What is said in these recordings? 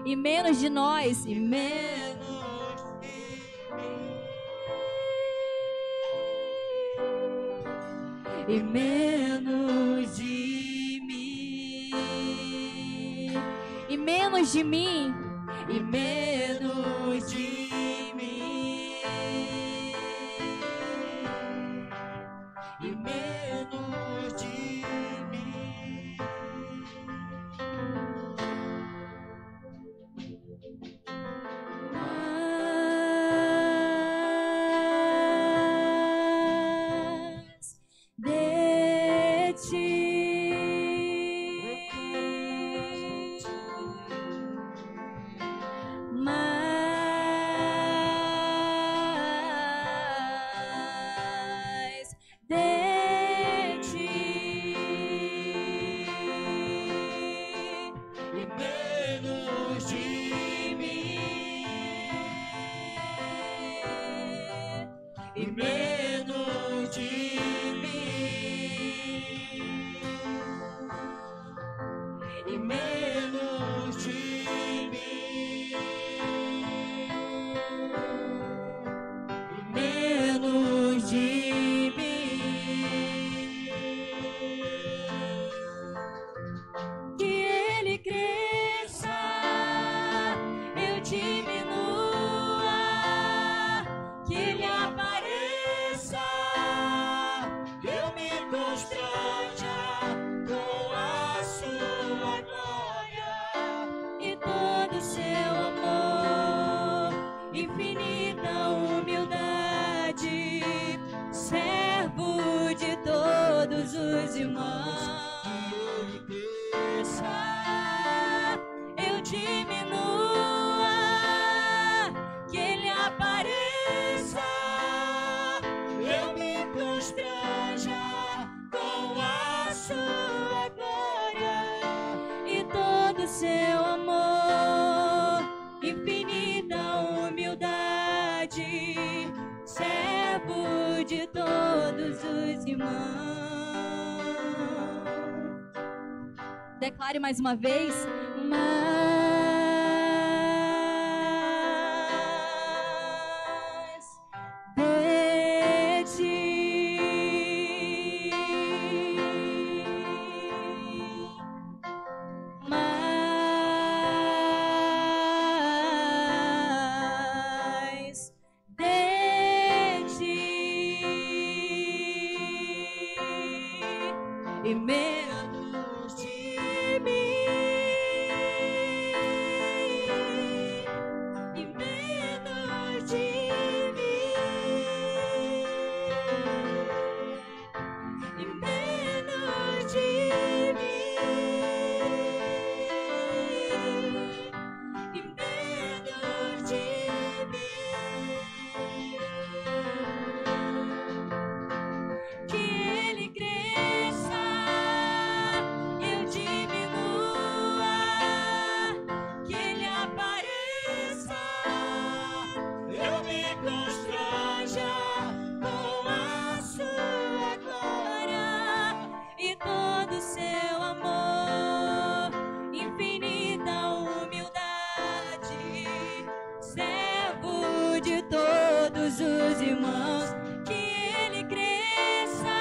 E menos de nós, e menos de mim, e menos de mim, e menos de mim, e menos de mim. Declare mais uma vez. E menos de mim, e menos de mim, e menos de mim, e menos de mim. Que Ele cresça, eu diminua, que Ele apareça, eu me constranja com a sua glória e todo o seu amor, infinita humildade, servo de todos os irmãos. Que Ele cresça,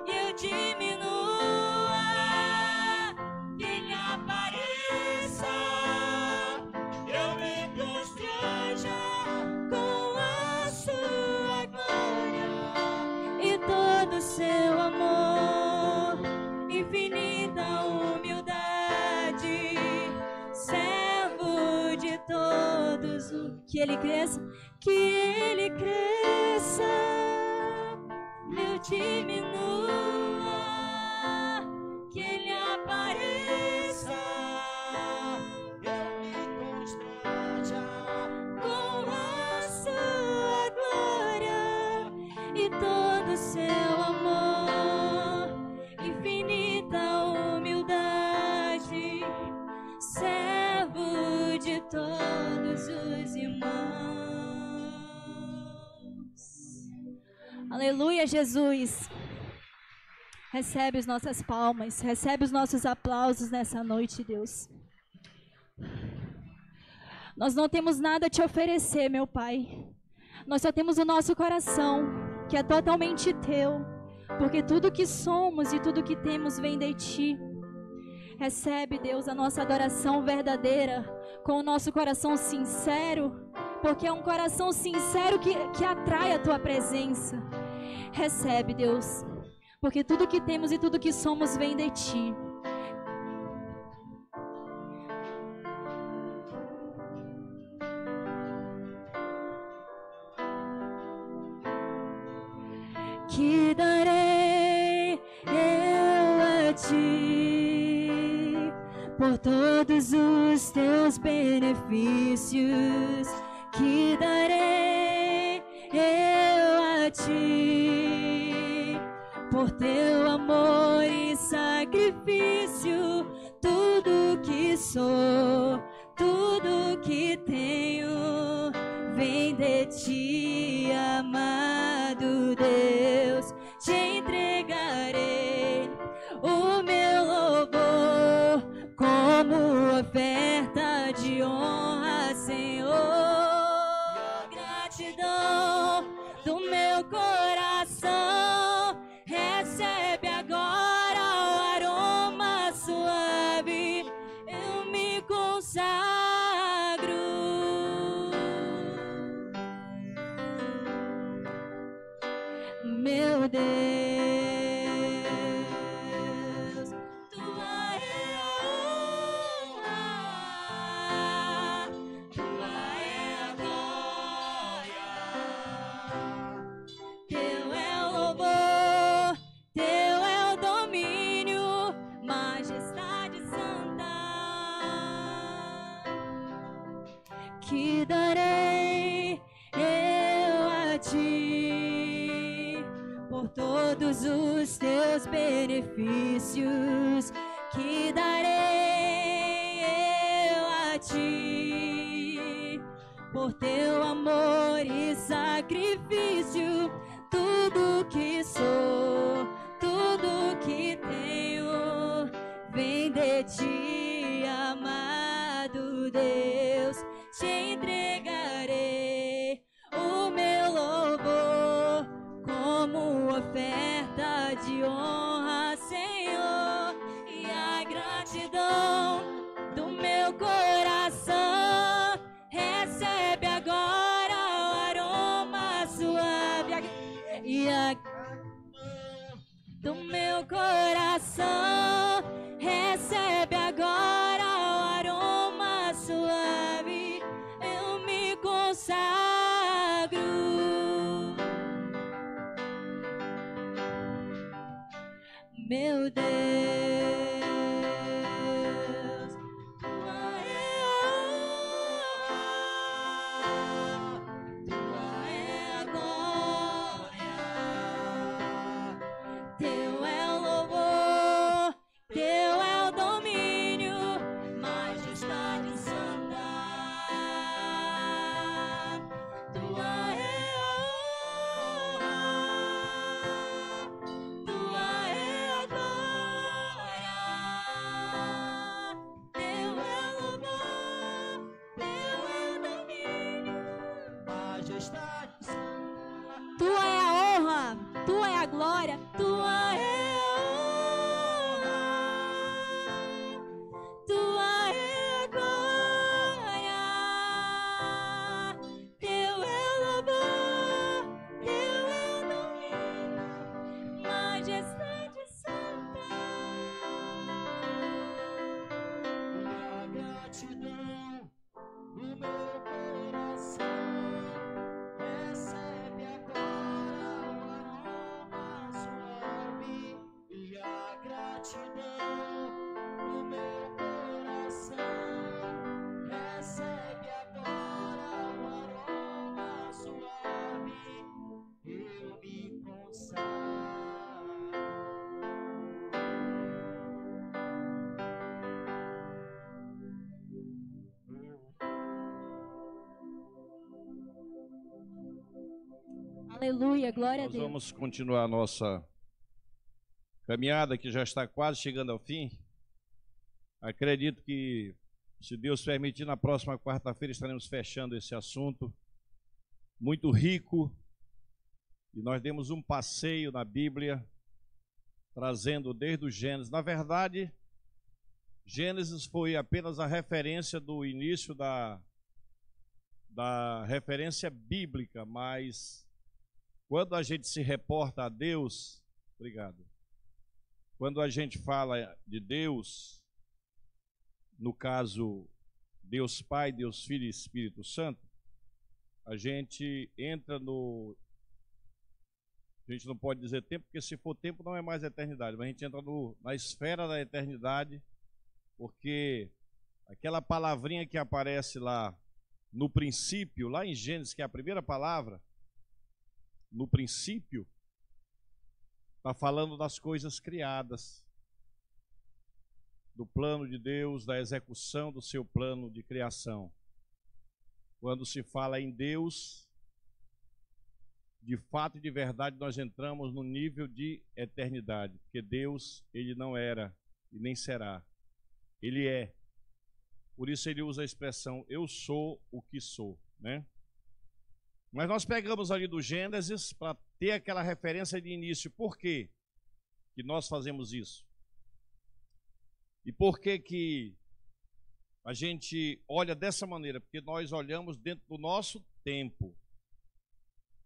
eu diminua, que Ele apareça, eu me constranja com a sua glória e todo o seu amor, infinita humildade, servo de todos. Que Ele cresça, que Ele cresça, eu diminua, que Ele apareça, eu me constranja com Aleluia, Jesus. Recebe as nossas palmas, recebe os nossos aplausos nessa noite, Deus. Nós não temos nada a te oferecer, meu Pai. Nós só temos o nosso coração, que é totalmente teu, porque tudo que somos e tudo que temos vem de ti. Recebe, Deus, a nossa adoração verdadeira, com o nosso coração sincero, porque é um coração sincero que atrai a tua presença. Recebe, Deus, porque tudo que temos e tudo que somos vem de ti. Que darei eu a ti por todos os teus benefícios. Que darei eu a ti por teu amor e sacrifício. Tudo que sou, tudo que tenho, vem de ti, amado Deus. Te entregarei o meu louvor como oferta de honra, Senhor. Gratidão do meu coração, recebe agora o aroma suave. Eu me consagro. Meu Deus, tua é a honra, tua é a glória, teu é o louvor, teu é o domínio, majestade santa. Que darei eu a ti por todos os teus benefícios. Que darei eu a ti por teu amor e sacrifício. Tudo que sou, tudo que tenho, vem de ti, amado Deus. Te entregarei o meu louvor como oferta de honra, Senhor. E a gratidão do meu coração, recebe agora o aroma suave. E a do meu coração, recebe agora o aroma suave. Eu me consagro. Meu Deus, tua é a honra, tua é a glória, teu é o louvor, teu é o domínio, majestade santa. Tua é a honra, tua é a glória, teu é o louvor, teu é o domínio, majestade santa. Tua é a honra, tua é a glória, tua é a honra, tua é a glória, teu é o louvor, teu é o domínio, majestade santa. A gratidão do meu coração, recebe agora o aroma suave. Aleluia, glória a Nós Deus. vamos continuar a nossa caminhada, que já está quase chegando ao fim. Acredito que, se Deus permitir, na próxima quarta-feira estaremos fechando esse assunto muito rico. E nós demos um passeio na Bíblia, trazendo desde o Gênesis. Na verdade, Gênesis foi apenas a referência do início da referência bíblica, mas quando a gente se reporta a Deus, obrigado. Quando a gente fala de Deus, no caso Deus Pai, Deus Filho e Espírito Santo, a gente entra no... A gente não pode dizer tempo, porque se for tempo não é mais eternidade, mas a gente entra na esfera da eternidade, porque aquela palavrinha que aparece lá no princípio, lá em Gênesis, que é a primeira palavra, no princípio, está falando das coisas criadas, do plano de Deus, da execução do seu plano de criação. Quando se fala em Deus, de fato e de verdade, nós entramos no nível de eternidade, porque Deus, ele não era e nem será, ele é. Por isso ele usa a expressão, eu sou o que sou, né? Mas nós pegamos ali do Gênesis para ter aquela referência de início. Por quê que nós fazemos isso? E por que que a gente olha dessa maneira? Porque nós olhamos dentro do nosso tempo.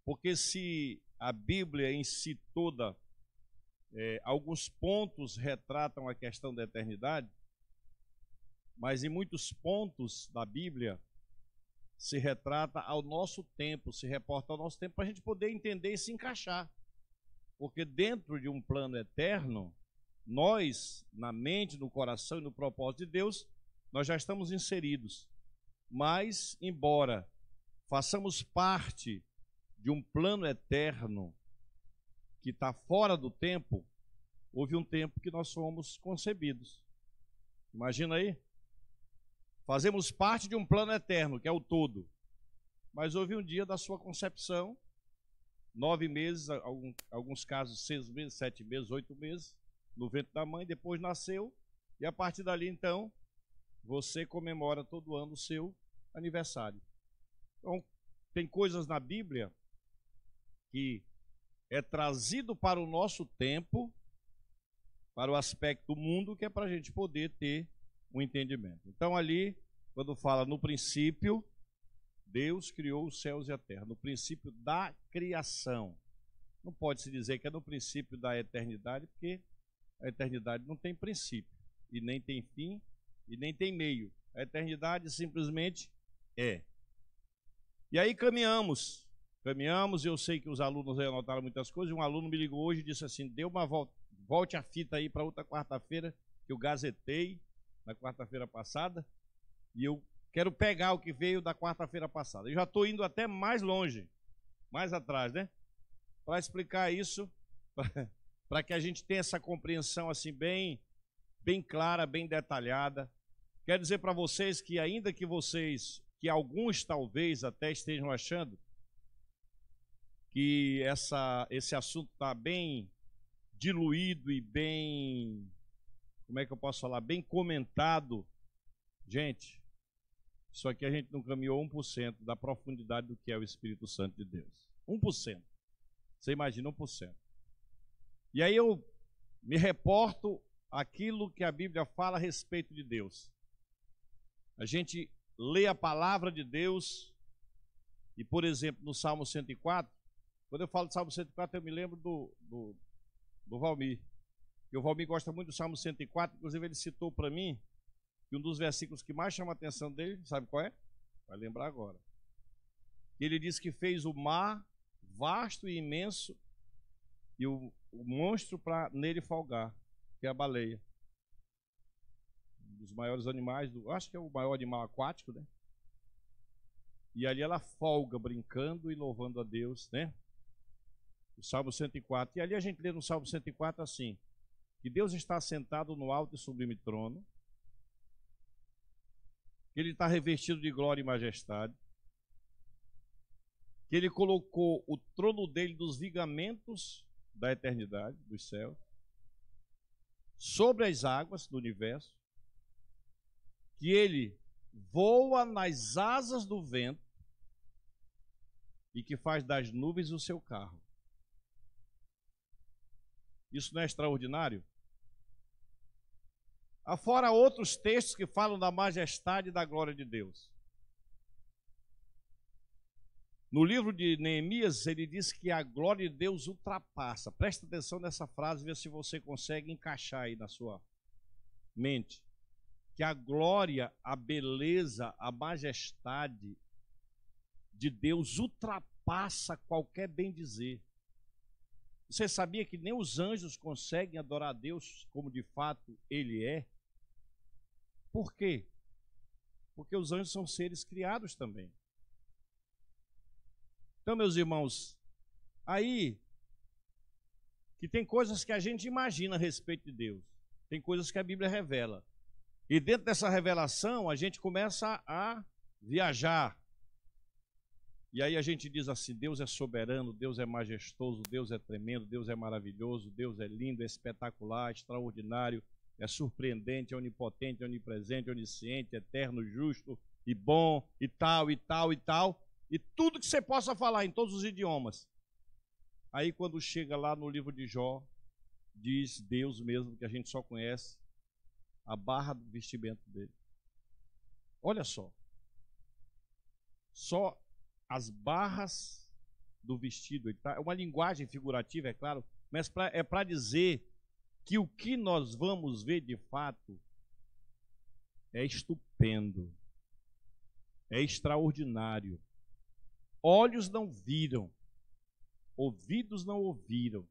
Porque se a Bíblia em si toda, alguns pontos retratam a questão da eternidade, mas em muitos pontos da Bíblia se retrata ao nosso tempo, se reporta ao nosso tempo, para a gente poder entender e se encaixar. Porque dentro de um plano eterno, nós, na mente, no coração e no propósito de Deus, nós já estamos inseridos. Mas, embora façamos parte de um plano eterno que está fora do tempo, houve um tempo que nós fomos concebidos. Imagina aí. Fazemos parte de um plano eterno, que é o todo. Mas houve um dia da sua concepção, 9 meses, alguns casos 6 meses, 7 meses, 8 meses, no ventre da mãe, depois nasceu, e a partir dali, então, você comemora todo ano o seu aniversário. Então, tem coisas na Bíblia que é trazido para o nosso tempo, para o aspecto do mundo, que é para a gente poder ter um entendimento. Então ali, quando fala no princípio, Deus criou os céus e a terra, no princípio da criação. Não pode se dizer que é no princípio da eternidade, porque a eternidade não tem princípio, e nem tem fim, e nem tem meio. A eternidade simplesmente é. E aí caminhamos, e eu sei que os alunos aí anotaram muitas coisas. Um aluno me ligou hoje e disse assim, dê uma volta, volte a fita aí para outra quarta-feira, que eu gazetei na quarta-feira passada, e eu quero pegar o que veio da quarta-feira passada. Eu já estou indo até mais longe, mais atrás, né? Para explicar isso, para que a gente tenha essa compreensão assim bem clara, bem detalhada. Quero dizer para vocês que ainda que alguns talvez até estejam achando que esse assunto está bem diluído e bem, como é que eu posso falar, bem comentado. Gente, isso aqui a gente não caminhou 1% da profundidade do que é o Espírito Santo de Deus. 1%. Você imagina 1%. E aí eu me reporto àquilo que a Bíblia fala a respeito de Deus. A gente lê a palavra de Deus e, por exemplo, no Salmo 104, quando eu falo do Salmo 104, eu me lembro do Valmir. E o Valmir gosta muito do Salmo 104, inclusive ele citou para mim que um dos versículos que mais chama a atenção dele, sabe qual é? Vai lembrar agora. Ele diz que fez o mar vasto e imenso e o monstro para nele folgar, que é a baleia. Um dos maiores animais, acho que é o maior animal aquático, né? E ali ela folga, brincando e louvando a Deus, né? O Salmo 104. E ali a gente lê no Salmo 104 assim, que Deus está sentado no alto e sublime trono, que Ele está revestido de glória e majestade, que ele colocou o trono dele dos vigamentos da eternidade, dos céus, sobre as águas do universo, que ele voa nas asas do vento e que faz das nuvens o seu carro. Isso não é extraordinário? Afora outros textos que falam da majestade e da glória de Deus. No livro de Neemias, ele diz que a glória de Deus ultrapassa. Presta atenção nessa frase, vê se você consegue encaixar aí na sua mente. Que a glória, a beleza, a majestade de Deus ultrapassa qualquer bem dizer. Você sabia que nem os anjos conseguem adorar a Deus como de fato Ele é? Por quê? Porque os anjos são seres criados também. Então, meus irmãos, aí que tem coisas que a gente imagina a respeito de Deus. Tem coisas que a Bíblia revela. E dentro dessa revelação, a gente começa a viajar. E aí a gente diz assim, Deus é soberano, Deus é majestoso, Deus é tremendo, Deus é maravilhoso, Deus é lindo, é espetacular, extraordinário, é surpreendente, é onipotente, é onipresente, é onisciente, é eterno, justo e bom, e tal, e tal, e tal. E tudo que você possa falar em todos os idiomas. Aí quando chega lá no livro de Jó, diz Deus mesmo, que a gente só conhece, a barra do vestimento dele. Olha só. Só as barras do vestido. É uma linguagem figurativa, é claro, mas é para dizer que o que nós vamos ver de fato é estupendo, é extraordinário. Olhos não viram, ouvidos não ouviram,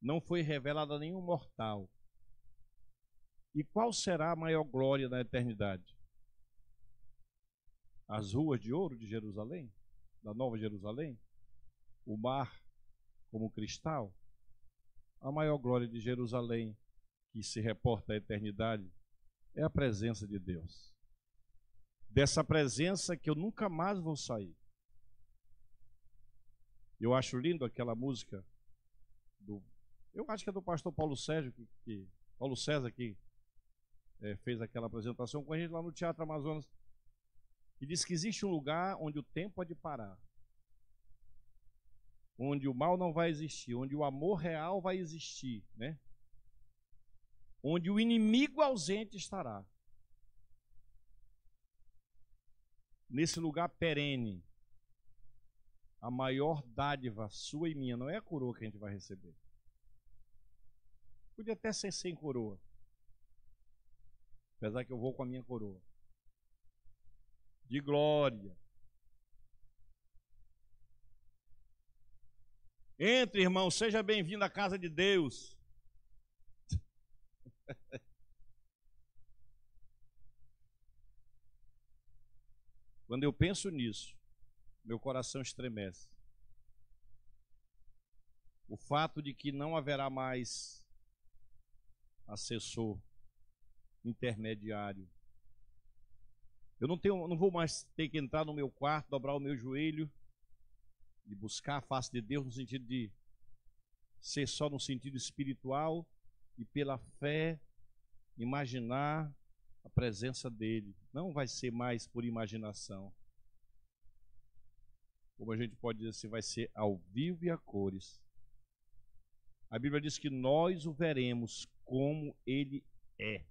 não foi revelado a nenhum mortal. E qual será a maior glória na eternidade? As ruas de ouro de Jerusalém, da Nova Jerusalém? O mar como cristal? A maior glória de Jerusalém, que se reporta à eternidade, é a presença de Deus. Dessa presença que eu nunca mais vou sair. Eu acho lindo aquela música eu acho que é do pastor Paulo Sérgio, Paulo César, que fez aquela apresentação com a gente lá no Teatro Amazonas, e diz que existe um lugar onde o tempo pode parar, onde o mal não vai existir, onde o amor real vai existir, né? Onde o inimigo ausente estará. Nesse lugar perene, a maior dádiva sua e minha não é a coroa que a gente vai receber. Podia até ser sem coroa, apesar que eu vou com a minha coroa de glória. Entre, irmão, seja bem-vindo à casa de Deus. Quando eu penso nisso, meu coração estremece. O fato de que não haverá mais assessor, intermediário. Eu não vou mais ter que entrar no meu quarto, dobrar o meu joelho e buscar a face de Deus no sentido de ser só no sentido espiritual e pela fé imaginar a presença dele. Não vai ser mais por imaginação. Como a gente pode dizer assim, vai ser ao vivo e a cores. A Bíblia diz que nós o veremos como ele é.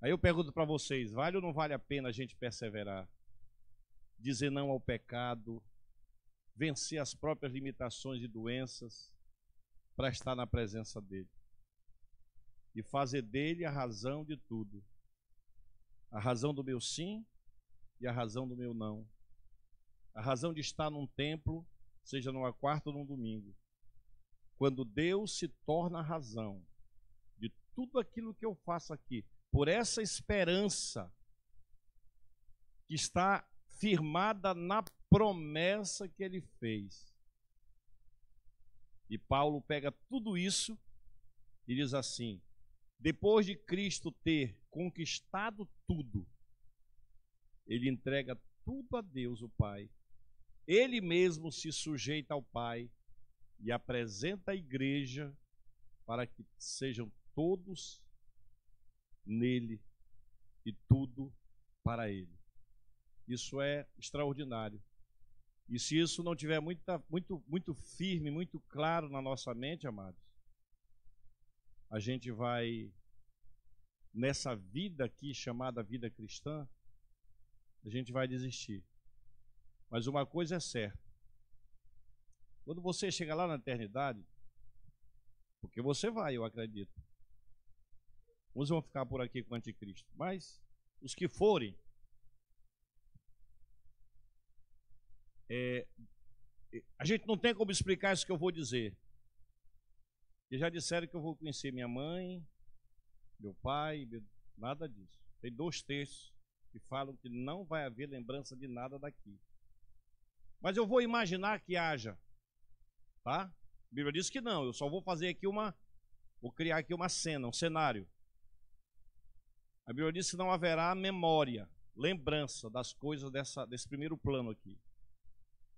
Aí eu pergunto para vocês, vale ou não vale a pena a gente perseverar? Dizer não ao pecado, vencer as próprias limitações e doenças, para estar na presença dele. E fazer dele a razão de tudo. A razão do meu sim e a razão do meu não. A razão de estar num templo, seja numa quarta ou num domingo. Quando Deus se torna a razão de tudo aquilo que eu faço aqui, por essa esperança que está firmada na promessa que ele fez. E Paulo pega tudo isso e diz assim: depois de Cristo ter conquistado tudo, ele entrega tudo a Deus, o Pai, ele mesmo se sujeita ao Pai e apresenta a igreja para que sejam todos nele e tudo para ele. Isso é extraordinário. E se isso não tiver muito firme, muito claro na nossa mente, amados, a gente vai, nessa vida aqui chamada vida cristã, a gente vai desistir. Mas uma coisa é certa: quando você chegar lá na eternidade, porque você vai, eu acredito, uns vão ficar por aqui com o anticristo, mas os que forem, a gente não tem como explicar isso que eu vou dizer. E já disseram que eu vou conhecer minha mãe, meu pai, nada disso. Tem 2 textos que falam que não vai haver lembrança de nada daqui. Mas eu vou imaginar que haja, tá? A Bíblia diz que não, eu só vou fazer aqui vou criar aqui uma cena, um cenário. A Bíblia diz que não haverá memória, lembrança das coisas desse primeiro plano aqui.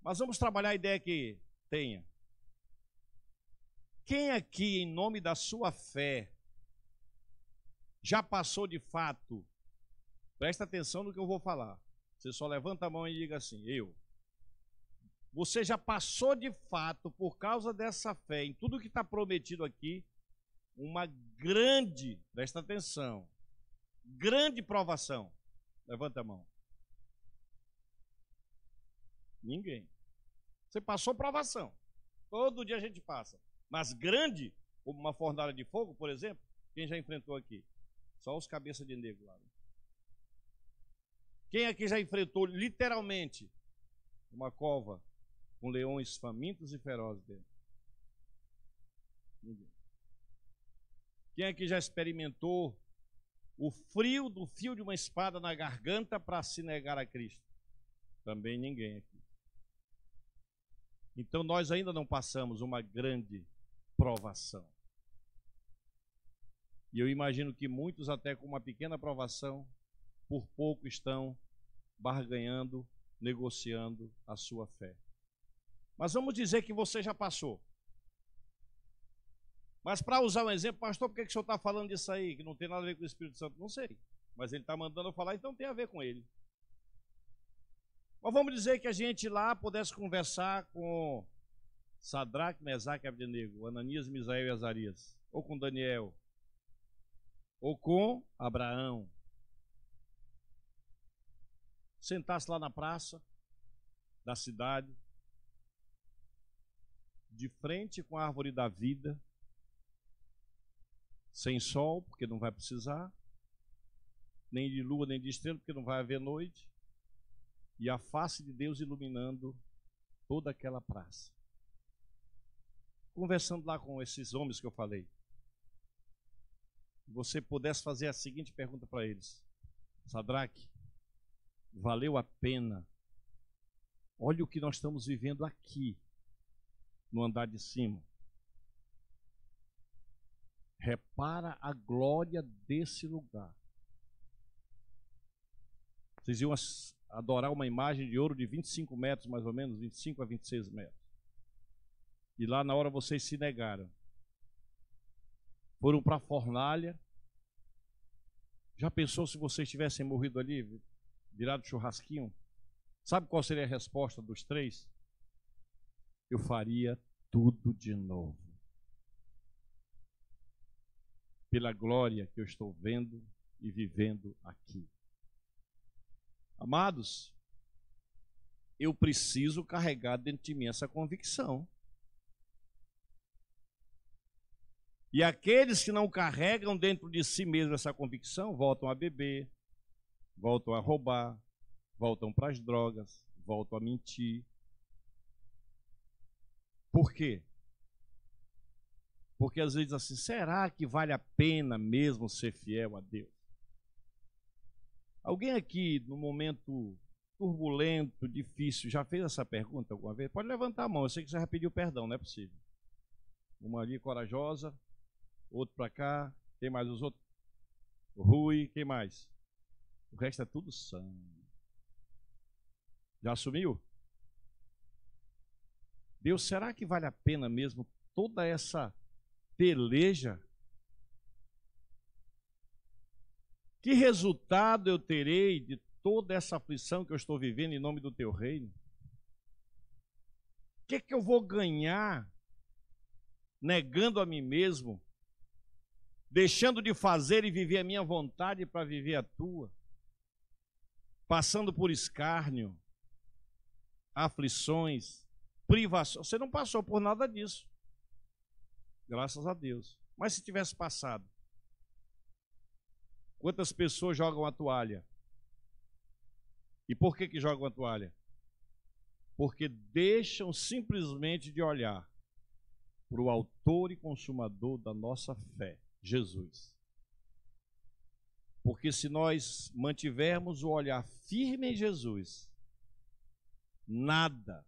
Mas vamos trabalhar a ideia que tenha. Quem aqui, em nome da sua fé, já passou de fato? Presta atenção no que eu vou falar. Você só levanta a mão e diga assim: eu. Você já passou de fato, por causa dessa fé, em tudo que está prometido aqui, uma grande, presta atenção, grande provação. Levanta a mão. Ninguém. Você passou provação. Todo dia a gente passa. Mas grande, como uma fornalha de fogo, por exemplo, quem já enfrentou aqui? Só os cabeças de negro lá. Quem aqui já enfrentou literalmente uma cova com leões famintos e ferozes dentro? Ninguém. Quem aqui já experimentou o frio do fio de uma espada na garganta para se negar a Cristo? Também ninguém aqui. Então nós ainda não passamos uma grande provação. E eu imagino que muitos, até com uma pequena provação, por pouco estão barganhando, negociando a sua fé. Mas vamos dizer que você já passou. Mas para usar um exemplo, pastor, por que o senhor está falando disso aí, que não tem nada a ver com o Espírito Santo? Não sei. Mas ele está mandando eu falar, então tem a ver com ele. Mas vamos dizer que a gente lá pudesse conversar com Sadraque, Mesaque e Abdenego, Ananias, Misael e Azarias, ou com Daniel, ou com Abraão. Sentasse lá na praça da cidade, de frente com a árvore da vida, sem sol, porque não vai precisar, nem de lua, nem de estrela, porque não vai haver noite, e a face de Deus iluminando toda aquela praça. Conversando lá com esses homens que eu falei, você pudesse fazer a seguinte pergunta para eles: Sadraque, valeu a pena? Olha o que nós estamos vivendo aqui, no andar de cima. Repara a glória desse lugar. Vocês iam adorar uma imagem de ouro de 25 metros, mais ou menos, 25 a 26 metros. E lá na hora vocês se negaram. Foram para a fornalha. Já pensou se vocês tivessem morrido ali, virado churrasquinho? Sabe qual seria a resposta dos 3? Eu faria tudo de novo. Pela glória que eu estou vendo e vivendo aqui. Amados, eu preciso carregar dentro de mim essa convicção. E aqueles que não carregam dentro de si mesmo essa convicção, voltam a beber, voltam a roubar, voltam para as drogas, voltam a mentir. Por quê? Porque às vezes assim, será que vale a pena mesmo ser fiel a Deus? Alguém aqui, no momento turbulento, difícil, já fez essa pergunta alguma vez? Pode levantar a mão, eu sei que você já pediu perdão, não é possível. Uma ali corajosa, outro para cá, quem mais os outros? O Rui, quem mais? O resto é tudo sangue. Já assumiu? Deus, será que vale a pena mesmo toda essa peleja? Que resultado eu terei de toda essa aflição que eu estou vivendo em nome do teu reino? O que é que eu vou ganhar negando a mim mesmo, deixando de fazer e viver a minha vontade para viver a tua, passando por escárnio, aflições, privações? Você não passou por nada disso, graças a Deus. Mas se tivesse passado, quantas pessoas jogam a toalha? E por que jogam a toalha? Porque deixam simplesmente de olhar para o autor e consumador da nossa fé, Jesus. Porque se nós mantivermos o olhar firme em Jesus, nada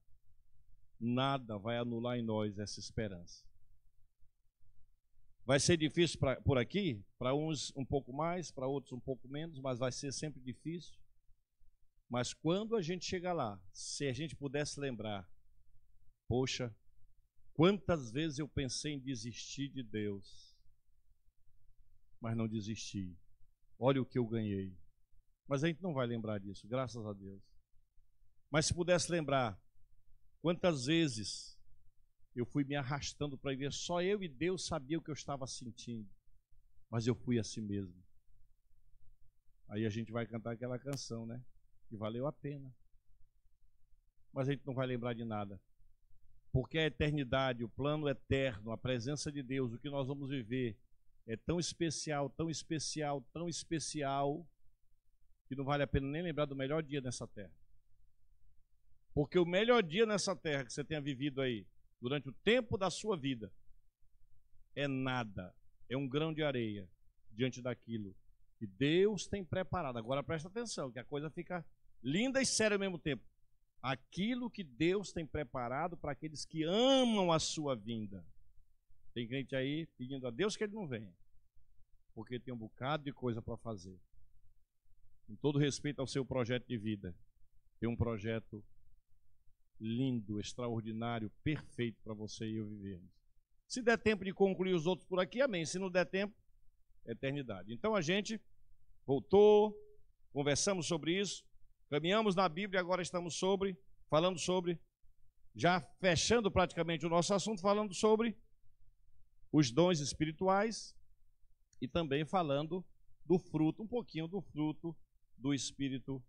vai anular em nós essa esperança. Vai ser difícil por aqui, para uns um pouco mais, para outros um pouco menos, mas vai ser sempre difícil. Mas quando a gente chegar lá, se a gente pudesse lembrar, poxa, quantas vezes eu pensei em desistir de Deus, mas não desisti. Olha o que eu ganhei. Mas a gente não vai lembrar disso, graças a Deus. Mas se pudesse lembrar, quantas vezes eu fui me arrastando para ver, só eu e Deus sabia o que eu estava sentindo, mas eu fui assim mesmo. Aí a gente vai cantar aquela canção, né? Que valeu a pena. Mas a gente não vai lembrar de nada. Porque a eternidade, o plano eterno, a presença de Deus, o que nós vamos viver é tão especial, tão especial, tão especial, que não vale a pena nem lembrar do melhor dia nessa terra. Porque o melhor dia nessa terra que você tenha vivido aí, durante o tempo da sua vida, é nada, é um grão de areia diante daquilo que Deus tem preparado. Agora presta atenção, que a coisa fica linda e séria ao mesmo tempo. Aquilo que Deus tem preparado para aqueles que amam a sua vinda. Tem gente aí pedindo a Deus que ele não venha, porque tem um bocado de coisa para fazer. Com todo respeito ao seu projeto de vida, tem um projeto lindo, extraordinário, perfeito para você e eu vivermos. Se der tempo de concluir os outros por aqui, amém. Se não der tempo, eternidade. Então a gente voltou, conversamos sobre isso, caminhamos na Bíblia, agora estamos falando sobre, já fechando praticamente o nosso assunto, falando sobre os dons espirituais e também falando do fruto, um pouquinho do fruto do Espírito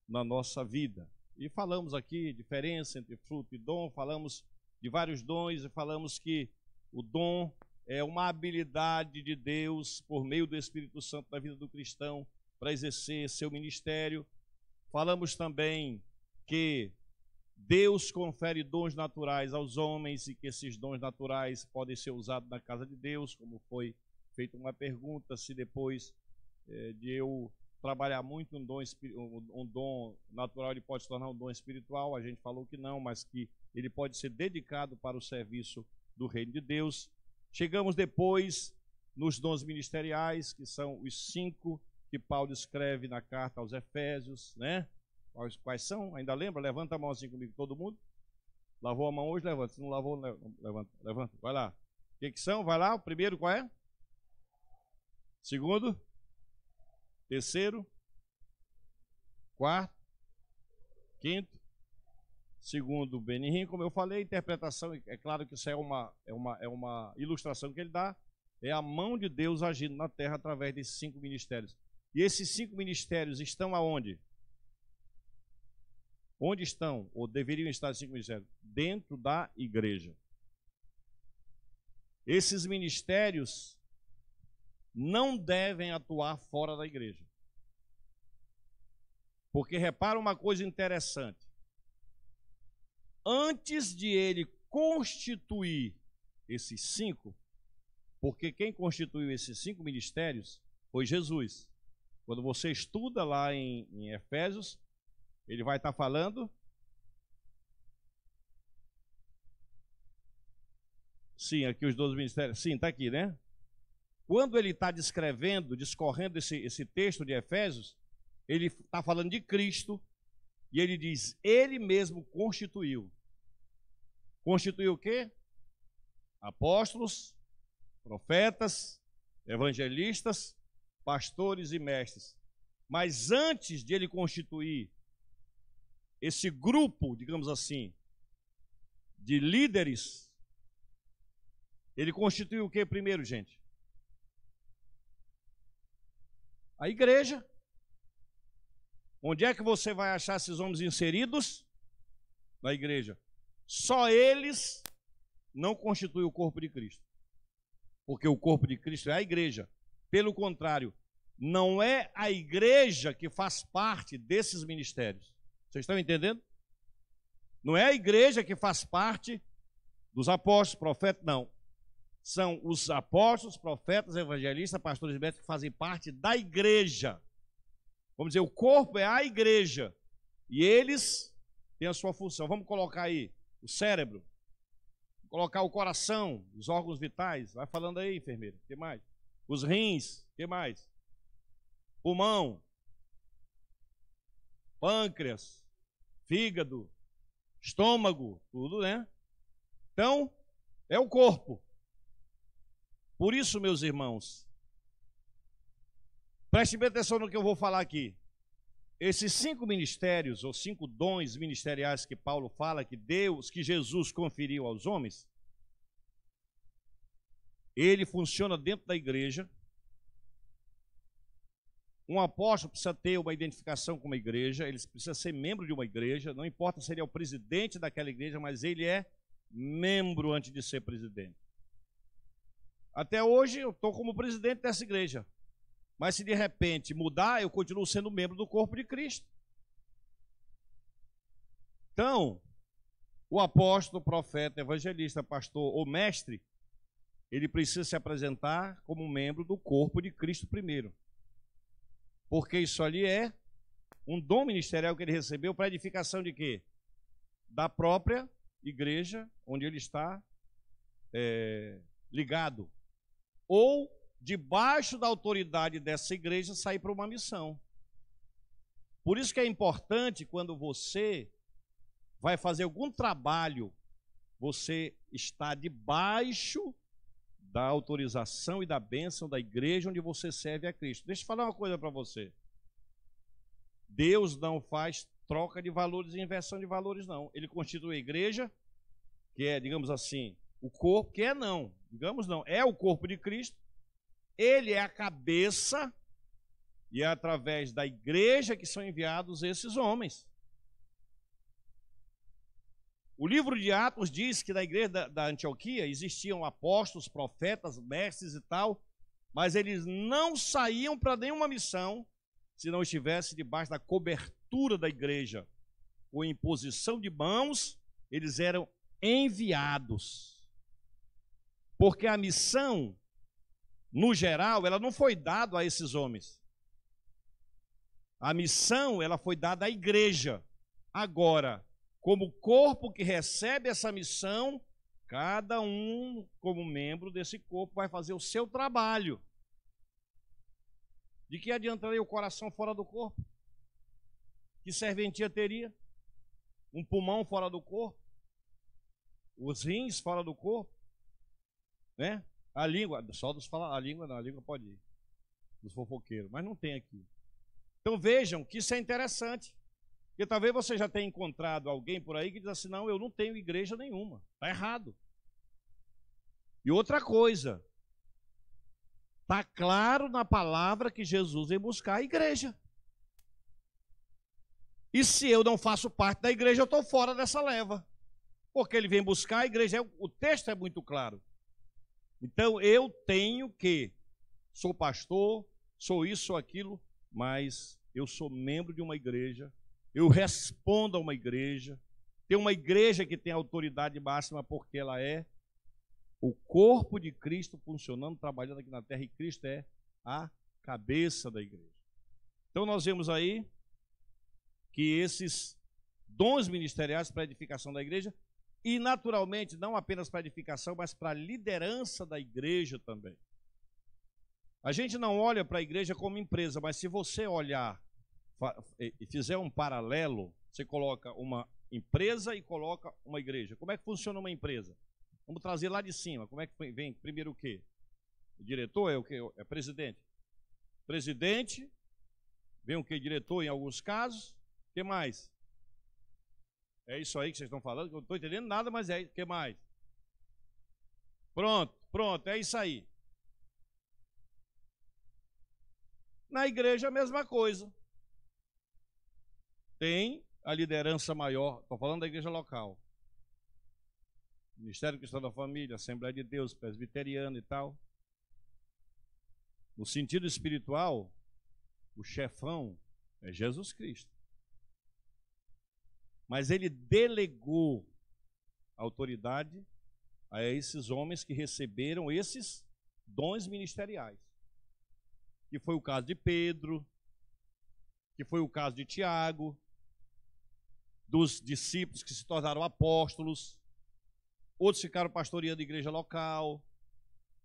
na nossa vida. E falamos aqui diferença entre fruto e dom, falamos de vários dons e falamos que o dom é uma habilidade de Deus por meio do Espírito Santo na vida do cristão para exercer seu ministério. Falamos também que Deus confere dons naturais aos homens e que esses dons naturais podem ser usados na casa de Deus, como foi feita uma pergunta, se depois de eu trabalhar muito um dom natural, ele pode se tornar um dom espiritual. A gente falou que não, mas que ele pode ser dedicado para o serviço do reino de Deus. Chegamos depois nos dons ministeriais, que são os 5 que Paulo escreve na carta aos Efésios, né? Quais são? Ainda lembra? Levanta a mão assim comigo, todo mundo. Lavou a mão hoje? Levanta. Se não lavou, levanta. Vai lá. O que são? Vai lá. O primeiro qual é? Segundo? Terceiro? Quarto? Quinto? Segundo, Benihim, como eu falei, interpretação, é claro que isso é uma ilustração que ele dá, é a mão de Deus agindo na terra através desses 5 ministérios. E esses 5 ministérios estão aonde? Onde estão, ou deveriam estar os 5 ministérios? Dentro da igreja. Esses ministérios não devem atuar fora da igreja. Porque repara uma coisa interessante. Antes de ele constituir esses 5, porque quem constituiu esses 5 ministérios foi Jesus. Quando você estuda lá em Efésios, ele vai estar falando. Sim, aqui os 12 ministérios. Sim, está aqui, né? Quando ele está discorrendo esse texto de Efésios, ele está falando de Cristo e ele diz, ele mesmo constituiu constitui o quê? Apóstolos, profetas, evangelistas, pastores e mestres. Mas antes de ele constituir esse grupo, digamos assim, de líderes, ele constitui o que primeiro, gente? A igreja. Onde é que você vai achar esses homens inseridos? Na igreja. Só eles não constituem o corpo de Cristo. Porque o corpo de Cristo é a igreja. Pelo contrário, não é a igreja que faz parte desses ministérios. Vocês estão entendendo? Não é a igreja que faz parte dos apóstolos, profetas, não. São os apóstolos, profetas, evangelistas, pastores e mestres que fazem parte da igreja. Vamos dizer, o corpo é a igreja. E eles têm a sua função. Vamos colocar aí o cérebro. Vamos colocar o coração, os órgãos vitais. Vai falando aí, enfermeira. O que mais? Os rins. O que mais? Pulmão. Pâncreas. Fígado. Estômago. Tudo, né? Então, é o corpo. Por isso, meus irmãos, prestem bem atenção no que eu vou falar aqui. Esses 5 ministérios, ou 5 dons ministeriais que Paulo fala, que Jesus conferiu aos homens, ele funciona dentro da igreja. Um apóstolo precisa ter uma identificação com uma igreja, ele precisa ser membro de uma igreja, não importa se ele é o presidente daquela igreja, mas ele é membro antes de ser presidente. Até hoje eu estou como presidente dessa igreja. Mas se de repente mudar, eu continuo sendo membro do corpo de Cristo. Então, o apóstolo, profeta, evangelista, pastor ou mestre, ele precisa se apresentar como membro do corpo de Cristo primeiro. Porque isso ali é um dom ministerial que ele recebeu para edificação de quê? Da própria igreja onde ele está ligado. Ou debaixo da autoridade dessa igreja sair para uma missão. Por isso que é importante quando você vai fazer algum trabalho, você está debaixo da autorização e da bênção da igreja onde você serve a Cristo. Deixa eu falar uma coisa para você. Deus não faz troca de valores e inversão de valores, não. Ele constitui a igreja, que é, digamos assim, o corpo, que é não, digamos não, é o corpo de Cristo. Ele é a cabeça e é através da igreja que são enviados esses homens. O livro de Atos diz que na igreja da Antioquia existiam apóstolos, profetas, mestres e tal, mas eles não saíam para nenhuma missão se não estivesse debaixo da cobertura da igreja. Com imposição de mãos, eles eram enviados. Porque a missão, no geral, ela não foi dada a esses homens. A missão, ela foi dada à igreja. Agora, como corpo que recebe essa missão, cada um, como membro desse corpo, vai fazer o seu trabalho. De que adiantaria o coração fora do corpo? Que serventia teria? Um pulmão fora do corpo? Os rins fora do corpo? Né? A língua, só dos falar, a língua não, a língua pode ir, dos fofoqueiros, mas não tem aqui. Então vejam que isso é interessante, porque talvez você já tenha encontrado alguém por aí que diz assim, não, eu não tenho igreja nenhuma, está errado. E outra coisa, está claro na palavra que Jesus vem buscar a igreja. E se eu não faço parte da igreja, eu estou fora dessa leva, porque ele vem buscar a igreja, o texto é muito claro. Então eu tenho que, sou pastor, sou isso, sou aquilo, mas eu sou membro de uma igreja, eu respondo a uma igreja, tem uma igreja que tem autoridade máxima porque ela é o corpo de Cristo funcionando, trabalhando aqui na terra, e Cristo é a cabeça da igreja. Então nós vemos aí que esses dons ministeriais para a edificação da igreja, e naturalmente não apenas para a edificação, mas para a liderança da igreja também. A gente não olha para a igreja como empresa, mas se você olhar e fizer um paralelo, você coloca uma empresa e coloca uma igreja. Como é que funciona uma empresa? Vamos trazer lá de cima. Como é que vem? Primeiro o quê? O diretor é o quê? É presidente. Presidente, vem o quê? Diretor em alguns casos. O que mais? É isso aí que vocês estão falando, que eu não estou entendendo nada, mas é. O que mais? Pronto, é isso aí. Na igreja a mesma coisa. Tem a liderança maior, estou falando da igreja local. Ministério Cristão da Família, Assembleia de Deus, presbiteriano e tal. No sentido espiritual, o chefão é Jesus Cristo. Mas ele delegou autoridade a esses homens que receberam esses dons ministeriais. Que foi o caso de Pedro, que foi o caso de Tiago, dos discípulos que se tornaram apóstolos, outros ficaram pastoreando a igreja local,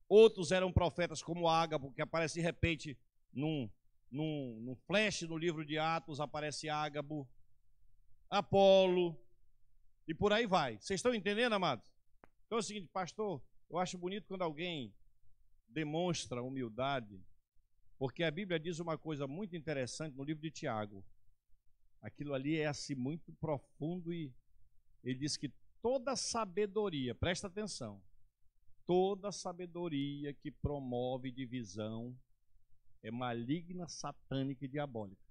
outros eram profetas como Ágabo, que aparece de repente num flash no livro de Atos, aparece Ágabo, Apolo, e por aí vai. Vocês estão entendendo, amados? Então é o seguinte, pastor, eu acho bonito quando alguém demonstra humildade, porque a Bíblia diz uma coisa muito interessante no livro de Tiago. Aquilo ali é assim muito profundo e ele diz que toda sabedoria, presta atenção, toda sabedoria que promove divisão é maligna, satânica e diabólica.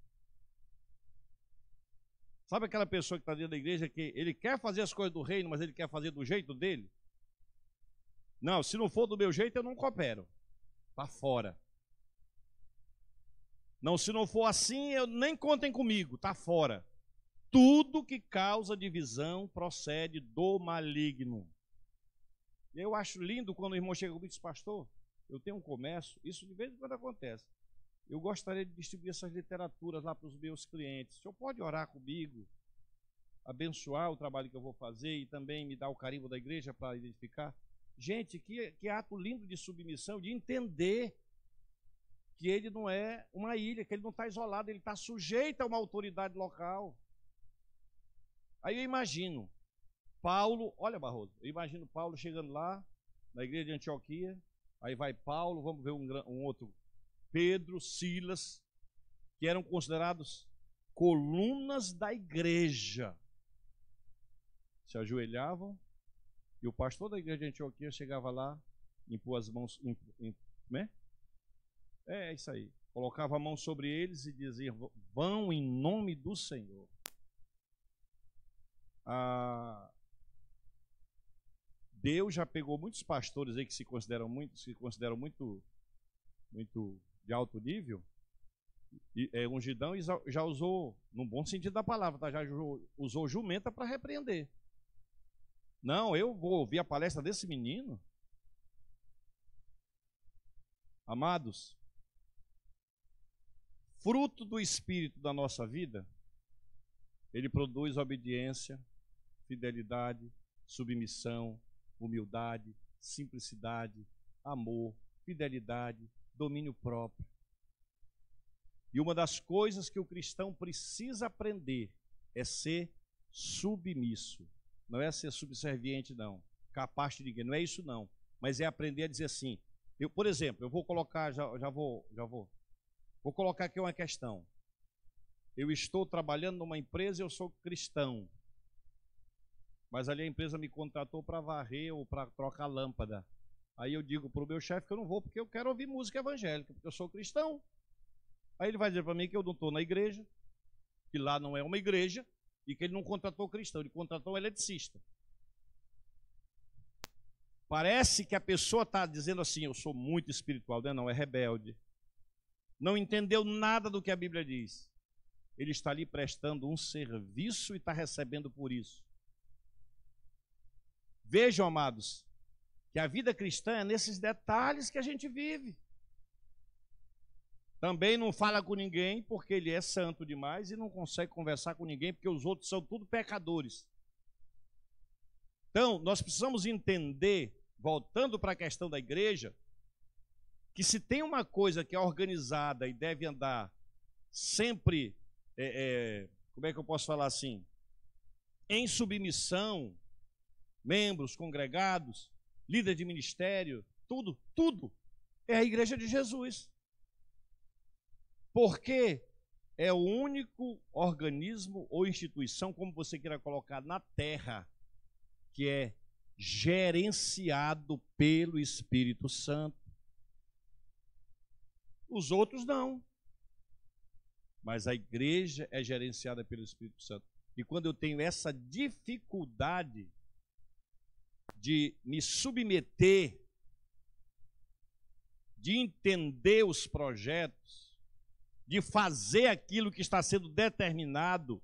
Sabe aquela pessoa que está dentro da igreja que ele quer fazer as coisas do reino, mas ele quer fazer do jeito dele? Não, se não for do meu jeito, eu não coopero. Está fora. Não, se não for assim, nem contem comigo, está fora. Tudo que causa divisão procede do maligno. E eu acho lindo quando o irmão chega comigo e diz, pastor, eu tenho um comércio, isso de vez em quando acontece. Eu gostaria de distribuir essas literaturas lá para os meus clientes. O senhor pode orar comigo, abençoar o trabalho que eu vou fazer e também me dar o carimbo da igreja para identificar? Gente, que ato lindo de submissão, de entender que ele não é uma ilha, que ele não está isolado, ele está sujeito a uma autoridade local. Aí eu imagino Paulo, olha Barroso, eu imagino Paulo chegando lá, na igreja de Antioquia, aí vai Paulo, vamos ver um outro, Pedro, Silas, que eram considerados colunas da igreja. Se ajoelhavam, e o pastor da igreja de Antioquia chegava lá, impôs as mãos, né? É isso aí. Colocava a mão sobre eles e dizia, vão em nome do Senhor. Deus já pegou muitos pastores aí que se consideram muito de alto nível, ungidão, e já usou, no bom sentido da palavra, tá? Já usou jumenta para repreender. Não, eu vou ouvir a palestra desse menino. Amados, fruto do Espírito da nossa vida, ele produz obediência, fidelidade, submissão, humildade, simplicidade, amor, fidelidade, domínio próprio. E uma das coisas que o cristão precisa aprender é ser submisso. Não é ser subserviente, não. Capaz de ninguém, não é isso não. Mas é aprender a dizer assim. Por exemplo, eu vou colocar, vou colocar aqui uma questão. Eu estou trabalhando numa empresa e eu sou cristão. Mas ali a empresa me contratou para varrer ou para trocar lâmpada. Aí eu digo para o meu chefe que eu não vou porque eu quero ouvir música evangélica, porque eu sou cristão. Aí ele vai dizer para mim que eu não estou na igreja, que lá não é uma igreja, e que ele não contratou cristão, ele contratou um eletricista. Parece que a pessoa está dizendo assim, eu sou muito espiritual, não, é rebelde. Não entendeu nada do que a Bíblia diz. Ele está ali prestando um serviço e está recebendo por isso. Vejam, amados, que a vida cristã é nesses detalhes que a gente vive. Também não fala com ninguém porque ele é santo demais e não consegue conversar com ninguém porque os outros são tudo pecadores. Então, nós precisamos entender, voltando para a questão da igreja, que se tem uma coisa que é organizada e deve andar sempre, como é que eu posso falar assim? em submissão, membros, congregados, líder de ministério, tudo é a igreja de Jesus. Porque é o único organismo ou instituição, como você queira colocar, na terra, que é gerenciado pelo Espírito Santo. Os outros não. Mas a igreja é gerenciada pelo Espírito Santo. E quando eu tenho essa dificuldade de me submeter, de entender os projetos, de fazer aquilo que está sendo determinado,